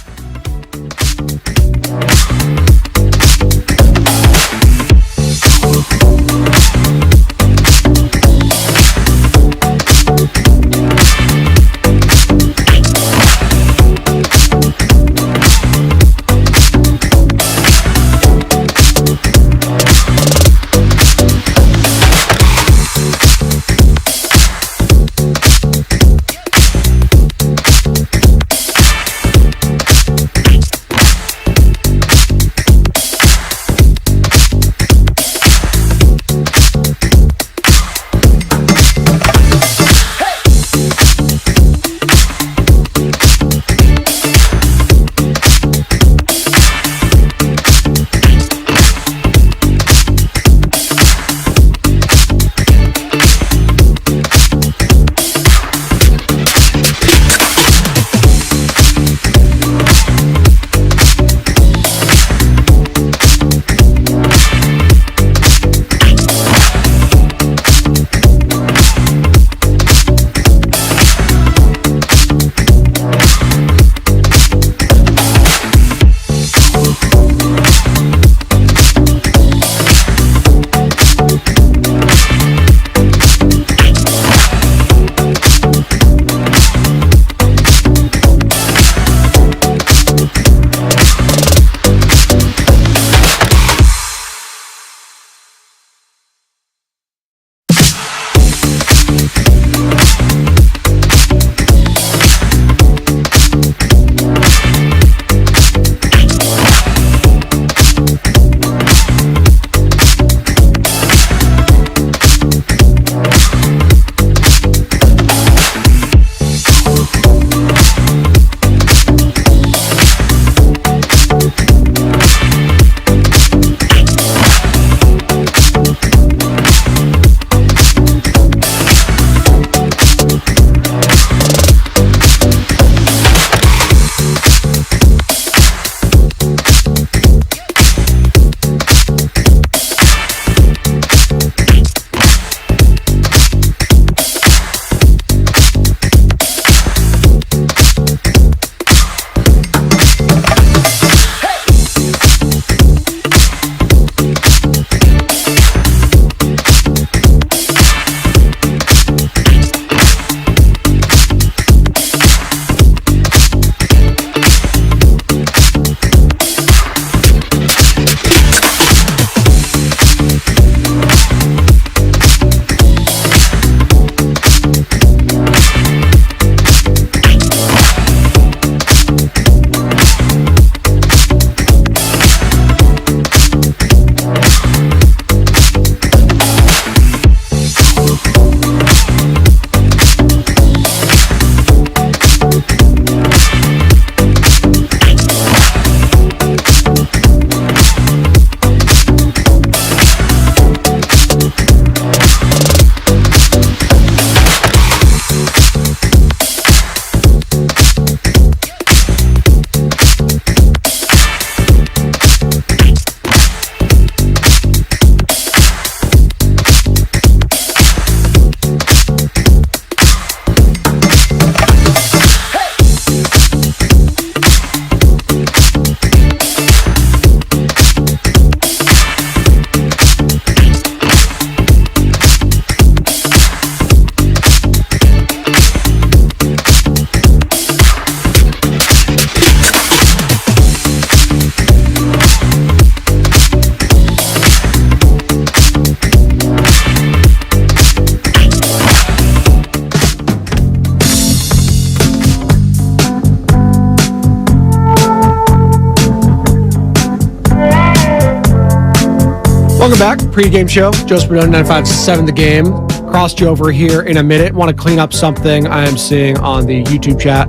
Speaker 7: Welcome back. Pre-game show. Joe Spadoni, 95.7 The Game. Crossed you over here in a minute. Want to clean up something I am seeing on the YouTube chat.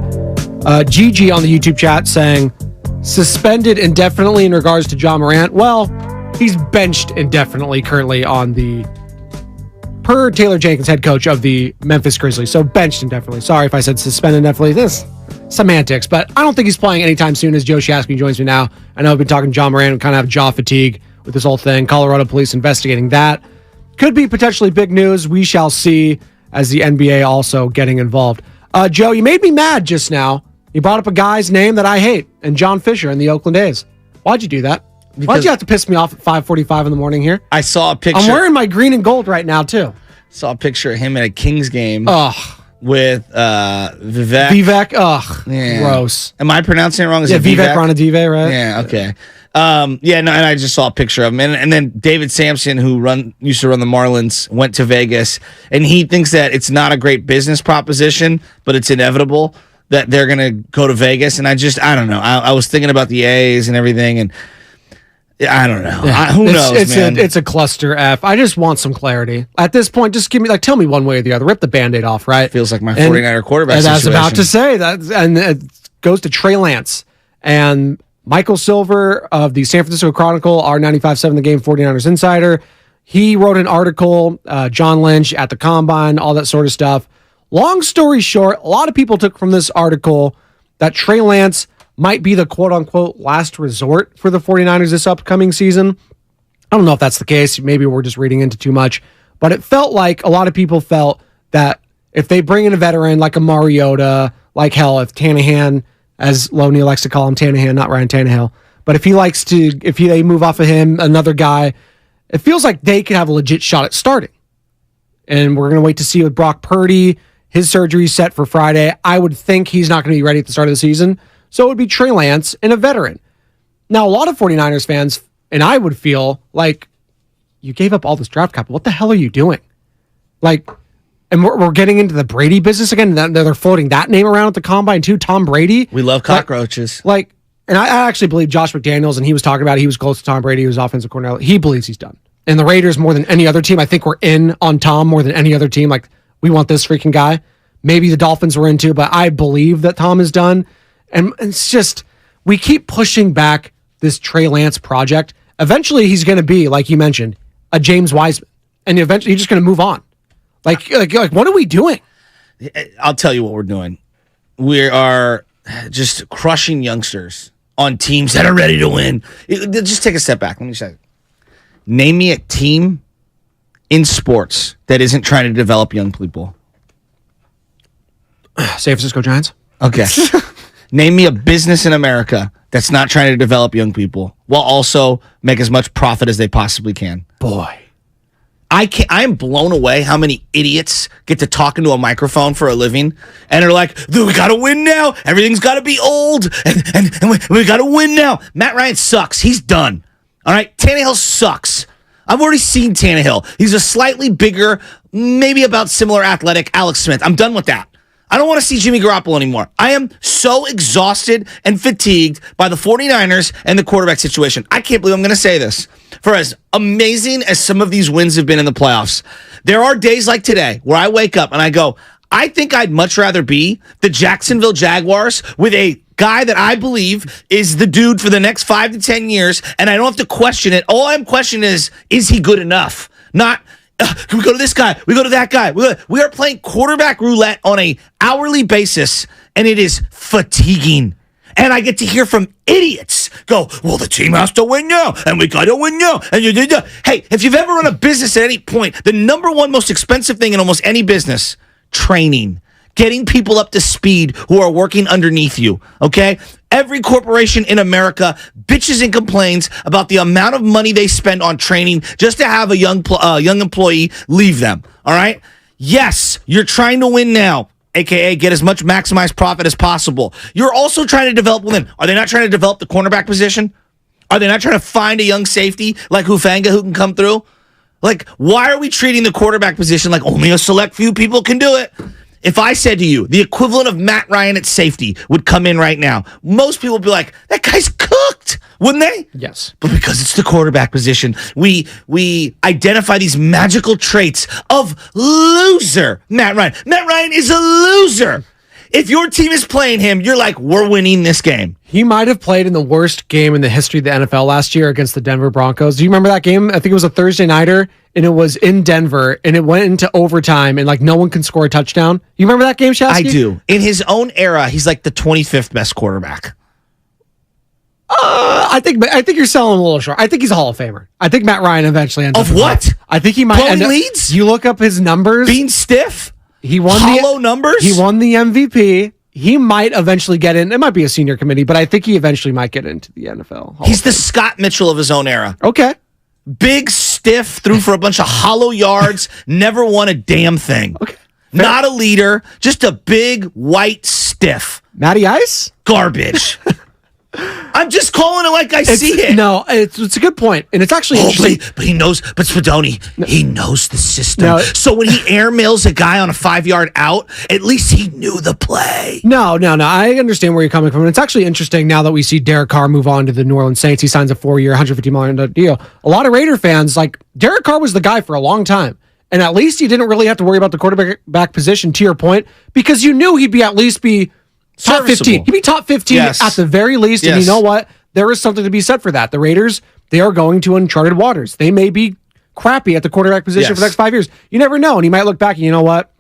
Speaker 7: Gigi on the YouTube chat saying, suspended indefinitely in regards to John Morant. Well, he's benched indefinitely currently on the, per Taylor Jenkins, head coach of the Memphis Grizzlies. So benched indefinitely. Sorry if I said suspended indefinitely. This semantics, but I don't think he's playing anytime soon as Joe Shasky joins me now. I know I've been talking to John Morant and kind of have jaw fatigue with this whole thing. Colorado police investigating that. Could be potentially big news. We shall see as the NBA also getting involved. Joe, you made me mad just now. You brought up a guy's name that I hate, and John Fisher in the Oakland A's. Why'd you do that? Why'd you have to piss me off at 5:45 in the morning here?
Speaker 10: I saw a picture.
Speaker 7: I'm wearing my green and gold right now, too.
Speaker 10: Saw a picture of him at a Kings game.
Speaker 7: Ugh.
Speaker 10: With Vivek.
Speaker 7: Vivek, ugh.
Speaker 10: Yeah.
Speaker 7: Gross.
Speaker 10: Am I pronouncing it wrong? Is
Speaker 7: yeah,
Speaker 10: it
Speaker 7: Vivek Ranadive, right?
Speaker 10: Yeah, okay. And I just saw a picture of him. And then David Sampson, who used to run the Marlins, went to Vegas, and he thinks that it's not a great business proposition, but it's inevitable that they're going to go to Vegas. And I don't know. I was thinking about the A's and everything, and I don't know.
Speaker 7: Yeah.
Speaker 10: Who knows, man?
Speaker 7: It's a cluster F. I just want some clarity. At this point, just give me, tell me one way or the other. Rip the Band-Aid off, right?
Speaker 10: Feels like my 49er quarterback
Speaker 7: situation. I was about to say that, and it goes to Trey Lance. And Michael Silver of the San Francisco Chronicle, our 95.7 The Game 49ers insider, he wrote an article, John Lynch at the Combine, all that sort of stuff. Long story short, a lot of people took from this article that Trey Lance might be the quote-unquote last resort for the 49ers this upcoming season. I don't know if that's the case. Maybe we're just reading into too much. But it felt like a lot of people felt that if they bring in a veteran like a Mariota, like hell, if Tannehill, as Loney likes to call him Tannehill, not Ryan Tannehill, but if they move off of him, another guy, it feels like they could have a legit shot at starting. And we're going to wait to see with Brock Purdy. His surgery is set for Friday. I would think he's not going to be ready at the start of the season. So it would be Trey Lance and a veteran. Now, a lot of 49ers fans, and I would feel like, you gave up all this draft capital. What the hell are you doing? Like, and we're getting into the Brady business again. They're floating that name around at the Combine too, Tom Brady.
Speaker 10: We love cockroaches.
Speaker 7: And I actually believe Josh McDaniels, and he was talking about it. He was close to Tom Brady. He was offensive coordinator. He believes he's done. And the Raiders, more than any other team, I think we're in on Tom more than any other team. Like, we want this freaking guy. Maybe the Dolphins were in too, but I believe that Tom is done. And it's just, we keep pushing back this Trey Lance project. Eventually, he's going to be, like you mentioned, a James Wiseman. And eventually, he's just going to move on. Like, what are we doing?
Speaker 10: I'll tell you what we're doing. We are just crushing youngsters on teams that are ready to win. Just take a step back. Let me say, name me a team in sports that isn't trying to develop young people.
Speaker 7: San Francisco Giants.
Speaker 10: Okay. Name me a business in America that's not trying to develop young people while also make as much profit as they possibly can.
Speaker 7: Boy.
Speaker 10: I am blown away how many idiots get to talk into a microphone for a living and are like, dude, we got to win now. Everything's got to be old. And we got to win now. Matt Ryan sucks. He's done. All right. Tannehill sucks. I've already seen Tannehill. He's a slightly bigger, maybe about similar athletic Alex Smith. I'm done with that. I don't want to see Jimmy Garoppolo anymore. I am so exhausted and fatigued by the 49ers and the quarterback situation. I can't believe I'm going to say this. For as amazing as some of these wins have been in the playoffs, there are days like today where I wake up and I go, I think I'd much rather be the Jacksonville Jaguars with a guy that I believe is the dude for the next 5 to 10 years, and I don't have to question it. All I'm questioning is he good enough? Not, can we go to this guy? We go to that guy. We are playing quarterback roulette on a hourly basis, and it is fatiguing. And I get to hear from idiots go, well, the team has to win now, and we got to win now. And hey, if you've ever run a business at any point, the number one most expensive thing in almost any business, training. Getting people up to speed who are working underneath you, okay? Every corporation in America bitches and complains about the amount of money they spend on training just to have a young employee leave them, all right? Yes, you're trying to win now, a.k.a. get as much maximized profit as possible. You're also trying to develop women. Are they not trying to develop the cornerback position? Are they not trying to find a young safety like Hufanga who can come through? Like, why are we treating the quarterback position like only a select few people can do it? If I said to you, the equivalent of Matt Ryan at safety would come in right now, most people would be like, that guy's cooked. Wouldn't they?
Speaker 7: Yes.
Speaker 10: But because it's the quarterback position, we identify these magical traits of loser. Matt Ryan. Matt Ryan is a loser. If your team is playing him, you're like, we're winning this game.
Speaker 7: He might have played in the worst game in the history of the NFL last year against the Denver Broncos. Do you remember that game? I think it was a Thursday nighter, and it was in Denver, and it went into overtime, and like no one can score a touchdown. You remember that game, Shasky?
Speaker 10: I do. In his own era, he's like the 25th best quarterback.
Speaker 7: I think you're selling a little short. I think he's a Hall of Famer. I think Matt Ryan eventually ends up.
Speaker 10: Of what?
Speaker 7: I think he might
Speaker 10: Blowing
Speaker 7: end up.
Speaker 10: leads?
Speaker 7: You look up his numbers.
Speaker 10: Being stiff?
Speaker 7: He won
Speaker 10: Hollow numbers?
Speaker 7: He won the MVP. He might eventually get in. It might be a senior committee, but I think he eventually might get into the NFL.
Speaker 10: He's the Scott Mitchell of his own era.
Speaker 7: Okay.
Speaker 10: Big, stiff, threw for a bunch of hollow yards, never won a damn thing.
Speaker 7: Okay.
Speaker 10: Not a leader, just a big, white stiff.
Speaker 7: Matty Ice?
Speaker 10: Garbage. I'm just calling it like I see it.
Speaker 7: No, it's a good point, and it's actually interesting.
Speaker 10: But he knows. But Spadoni, he knows the system.
Speaker 7: No.
Speaker 10: So when he airmails a guy on a 5-yard out, at least he knew the play.
Speaker 7: No. I understand where you're coming from. And it's actually interesting now that we see Derek Carr move on to the New Orleans Saints. He signs a 4-year, $150 million deal. A lot of Raider fans, like, Derek Carr was the guy for a long time. And at least you didn't really have to worry about the quarterback position, to your point, because you knew he'd be at least be top 15. He'd be top 15 at the very least. And you know what? There is something to be said for that. The Raiders, they are going to uncharted waters. They may be crappy at the quarterback position for the next 5 years. You never know. And he might look back and you know what?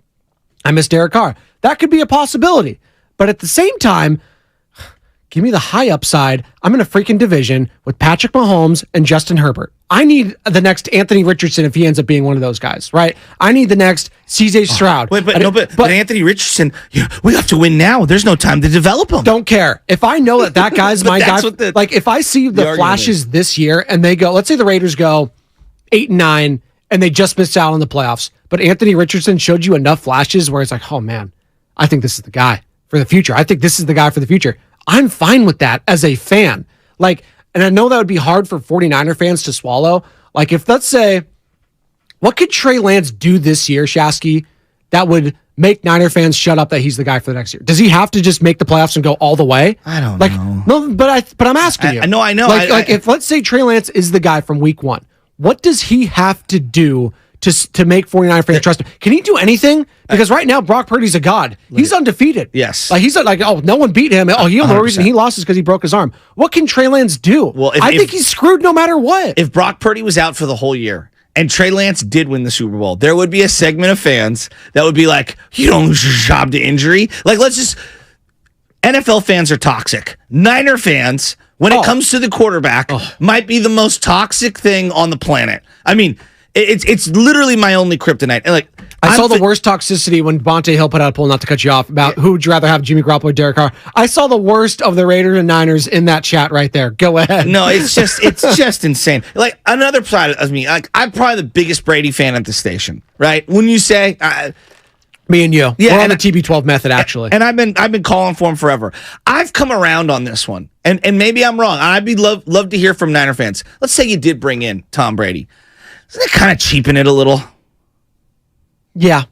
Speaker 7: I miss Derek Carr. That could be a possibility. But at the same time, give me the high upside. I'm in a freaking division with Patrick Mahomes and Justin Herbert. I need the next Anthony Richardson if he ends up being one of those guys, right? I need the next CJ Stroud.
Speaker 10: But Anthony Richardson, we have to win now. There's no time to develop him.
Speaker 7: Don't care. If I know that guy's my guy, like if I see the flashes this year and they go, let's say the Raiders go 8-9 and they just missed out on the playoffs, but Anthony Richardson showed you enough flashes where it's like, oh man, I think this is the guy for the future. I think this is the guy for the future. I'm fine with that as a fan. Like, and I know that would be hard for 49er fans to swallow. Like, if let's say, what could Trey Lance do this year, Shasky, that would make Niner fans shut up that he's the guy for the next year? Does he have to just make the playoffs and go all the way?
Speaker 10: I don't know.
Speaker 7: No, but I'm asking you.
Speaker 10: I know.
Speaker 7: Like, if let's say Trey Lance is the guy from week 1, what does he have to do to make 49 fans trust him? Can he do anything? Because right now, Brock Purdy's a god. He's undefeated.
Speaker 10: Yes.
Speaker 7: Like, he's like, oh, no one beat him. Oh, the only reason he lost is because he broke his arm. What can Trey Lance do? Well, I think he's screwed no matter what.
Speaker 10: If Brock Purdy was out for the whole year and Trey Lance did win the Super Bowl, there would be a segment of fans that would be like, you don't lose your job to injury. Like, NFL fans are toxic. Niner fans, when it comes to the quarterback, might be the most toxic thing on the planet. I mean, it's literally my only kryptonite. And like,
Speaker 7: I saw the worst toxicity when Bonte Hill put out a poll, not to cut you off, about who would you rather have, Jimmy Garoppolo or Derek Carr. I saw the worst of the Raiders and Niners in that chat right there. Go ahead.
Speaker 10: No, it's just insane. Like, another side of me, like, I'm probably the biggest Brady fan at the station, right? When you say
Speaker 7: me and you, we're on the TB12 method, actually.
Speaker 10: And I've been calling for him forever. I've come around on this one, and maybe I'm wrong. I'd be love to hear from Niner fans. Let's say you did bring in Tom Brady. Doesn't that kind of cheapen it a little?
Speaker 7: Yeah.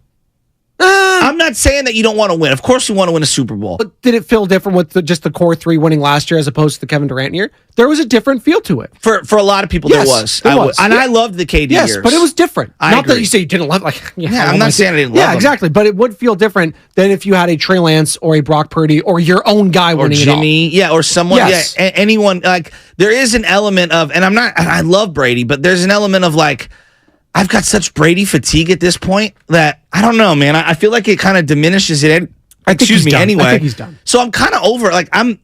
Speaker 10: I'm not saying that you don't want to win. Of course you want to win a Super Bowl.
Speaker 7: But did it feel different with just the core 3 winning last year as opposed to the Kevin Durant year? There was a different feel to it.
Speaker 10: For a lot of people,
Speaker 7: yes,
Speaker 10: there was. And I loved the KD years.
Speaker 7: Yes, but it was different.
Speaker 10: I
Speaker 7: not
Speaker 10: agree.
Speaker 7: that you say you didn't love
Speaker 10: I'm not saying I didn't love him.
Speaker 7: Exactly. But it would feel different than if you had a Trey Lance or a Brock Purdy or your own guy winning
Speaker 10: Jimmy,
Speaker 7: it all.
Speaker 10: or someone,
Speaker 7: yes.
Speaker 10: anyone. Like, there is an element of, and I love Brady, but there's an element of like, I've got such Brady fatigue at this point that I don't know, man. I feel like it kind of diminishes it. Excuse me, anyway.
Speaker 7: I think he's done.
Speaker 10: So I'm kind of over it. Like, and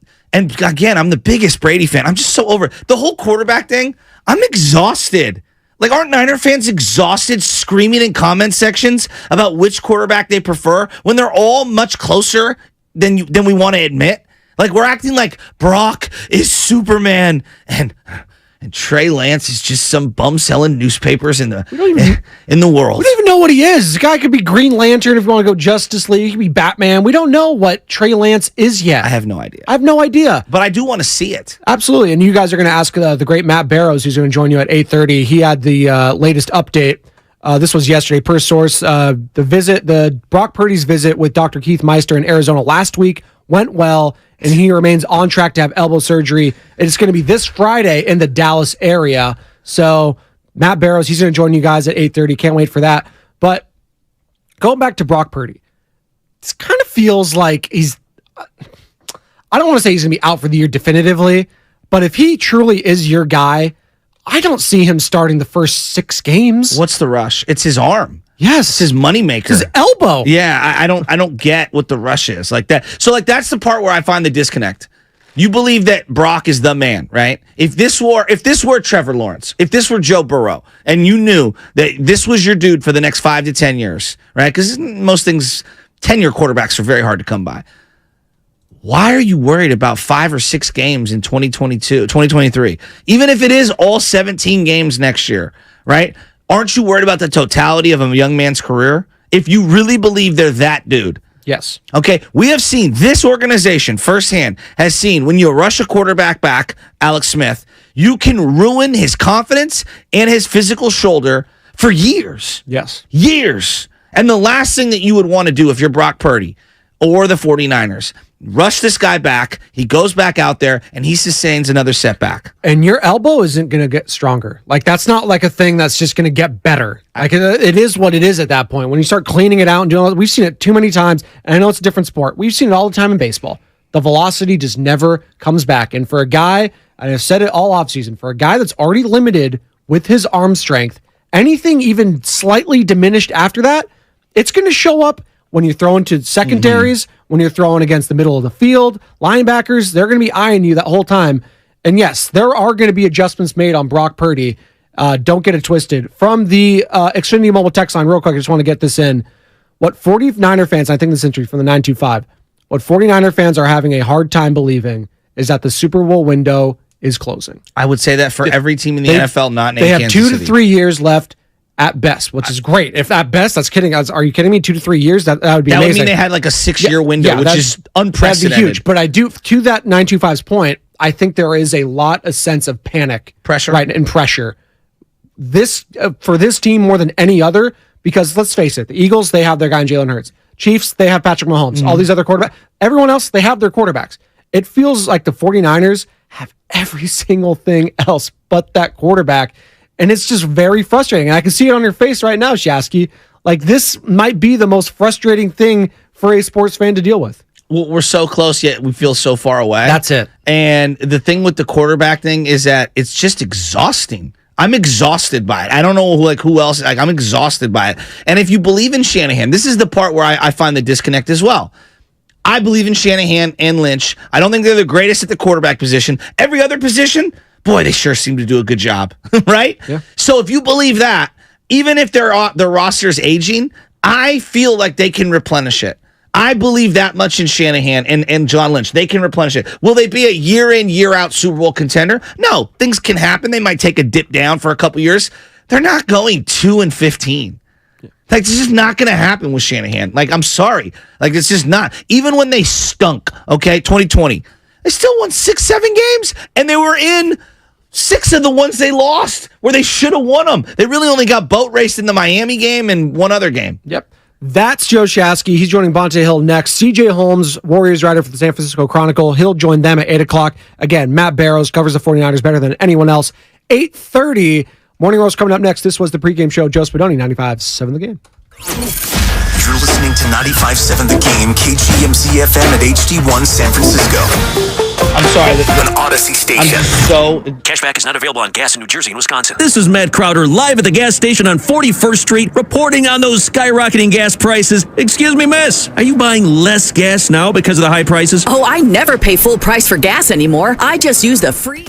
Speaker 10: again, I'm the biggest Brady fan. I'm just so over it. The whole quarterback thing. I'm exhausted. Like, aren't Niner fans exhausted screaming in comment sections about which quarterback they prefer when they're all much closer than we want to admit? Like, we're acting like Brock is Superman and Trey Lance is just some bum selling newspapers in the world.
Speaker 7: We don't even know what he is. This guy could be Green Lantern if you want to go Justice League. He could be Batman. We don't know what Trey Lance is yet.
Speaker 10: I have no idea.
Speaker 7: But
Speaker 10: I do want to see it.
Speaker 7: Absolutely. And you guys are going to ask the great Matt Barrows, who's going to join you at 8:30. He had the latest update. This was yesterday, per source. The Brock Purdy's visit with Dr. Keith Meister in Arizona last week went well, and he remains on track to have elbow surgery. It's going to be this Friday in the Dallas area. So Matt Barrows, he's going to join you guys at 8:30. Can't wait for that. But going back to Brock Purdy, this kind of feels like I don't want to say he's going to be out for the year definitively, but if he truly is your guy, I don't see him starting the first 6 games.
Speaker 10: What's the rush? It's his arm.
Speaker 7: Yes.
Speaker 10: It's his moneymaker.
Speaker 7: His elbow.
Speaker 10: Yeah, I don't get what the rush is like that. So like that's the part where I find the disconnect. You believe that Brock is the man, right? If this were Trevor Lawrence, if this were Joe Burrow, and you knew that this was your dude for the next 5 to 10 years, right? Because most things, 10-year quarterbacks are very hard to come by. Why are you worried about 5 or 6 games in 2023? Even if it is all 17 games next year, right? Aren't you worried about the totality of a young man's career? If you really believe they're that dude.
Speaker 7: Yes.
Speaker 10: Okay, we have seen this organization firsthand has seen when you rush a quarterback back, Alex Smith, you can ruin his confidence and his physical shoulder for years.
Speaker 7: Yes.
Speaker 10: Years. And the last thing that you would want to do if you're Brock Purdy or the 49ers, rush this guy back, he goes back out there, and he sustains another setback.
Speaker 7: And your elbow isn't going to get stronger. Like, that's not like a thing that's just going to get better. Like, it is what it is at that point. When you start cleaning it out and doing all that, we've seen it too many times, and I know it's a different sport. We've seen it all the time in baseball. The velocity just never comes back. And for a guy, and I've said it all offseason, for a guy that's already limited with his arm strength, anything even slightly diminished after that, it's going to show up when you're throwing to secondaries, when you're throwing against the middle of the field, linebackers, they're going to be eyeing you that whole time. And yes, there are going to be adjustments made on Brock Purdy. Don't get it twisted. From the Xfinity Mobile text line, real quick, I just want to get this in. What 49er fans, I think this entry from the 925, what 49er fans are having a hard time believing is that the Super Bowl window is closing.
Speaker 10: I would say that for every team in the NFL not named
Speaker 7: They have
Speaker 10: Kansas
Speaker 7: 2 to 3 years left at best, which is great. If at best, that's kidding. Are you kidding me? 2 to 3 years? That would be amazing.
Speaker 10: That would mean they had like a 6-year window, which is unprecedented.
Speaker 7: That'd be huge. But I do, to that 925's point, I think there is a sense of panic.
Speaker 10: Pressure.
Speaker 7: Right, and pressure. This, for this team more than any other, because let's face it, the Eagles, they have their guy in Jalen Hurts. Chiefs, they have Patrick Mahomes. All these other quarterbacks. Everyone else, they have their quarterbacks. It feels like the 49ers have every single thing else but that quarterback. And it's just very frustrating. And I can see it on your face right now, Shasky. Like, this might be the most frustrating thing for a sports fan to deal with.
Speaker 10: Well, we're so close, yet we feel so far away.
Speaker 7: That's it.
Speaker 10: And the thing with the quarterback thing is that it's just exhausting. I'm exhausted by it. I don't know who else. Like, I'm exhausted by it. And if you believe in Shanahan, this is the part where I find the disconnect as well. I believe in Shanahan and Lynch. I don't think they're the greatest at the quarterback position. Every other position, boy, they sure seem to do a good job, right?
Speaker 7: Yeah.
Speaker 10: So if you believe that, even if their roster is aging, I feel like they can replenish it. I believe that much in Shanahan and John Lynch. They can replenish it. Will they be a year-in, year-out Super Bowl contender? No. Things can happen. They might take a dip down for a couple years. They're not going 2-15. Like, it's just not going to happen with Shanahan. Like, I'm sorry. Like, it's just not. Even when they stunk, okay, 2020, they still won 6-7 games, and they were in 6 of the ones they lost where they should have won them. They really only got boat raced in the Miami game and one other game.
Speaker 7: Yep. That's Joe Shasky. He's joining Bonte Hill next. CJ Holmes, Warriors writer for the San Francisco Chronicle. He'll join them at 8 o'clock. Again, Matt Barrows covers the 49ers better than anyone else. 8:30. Morning Roast coming up next. This was the pregame show. Joe Spadoni, 95.7 The Game.
Speaker 5: You're listening to 95.7 The Game, KGMZ FM at HD1 San Francisco.
Speaker 10: I'm sorry.
Speaker 5: An Odyssey station.
Speaker 11: Cashback is not available on gas in New Jersey and Wisconsin.
Speaker 12: This is Matt Crowder live at the gas station on 41st Street reporting on those skyrocketing gas prices. Excuse me, miss. Are you buying less gas now because of the high prices?
Speaker 13: Oh, I never pay full price for gas anymore. I just use the free...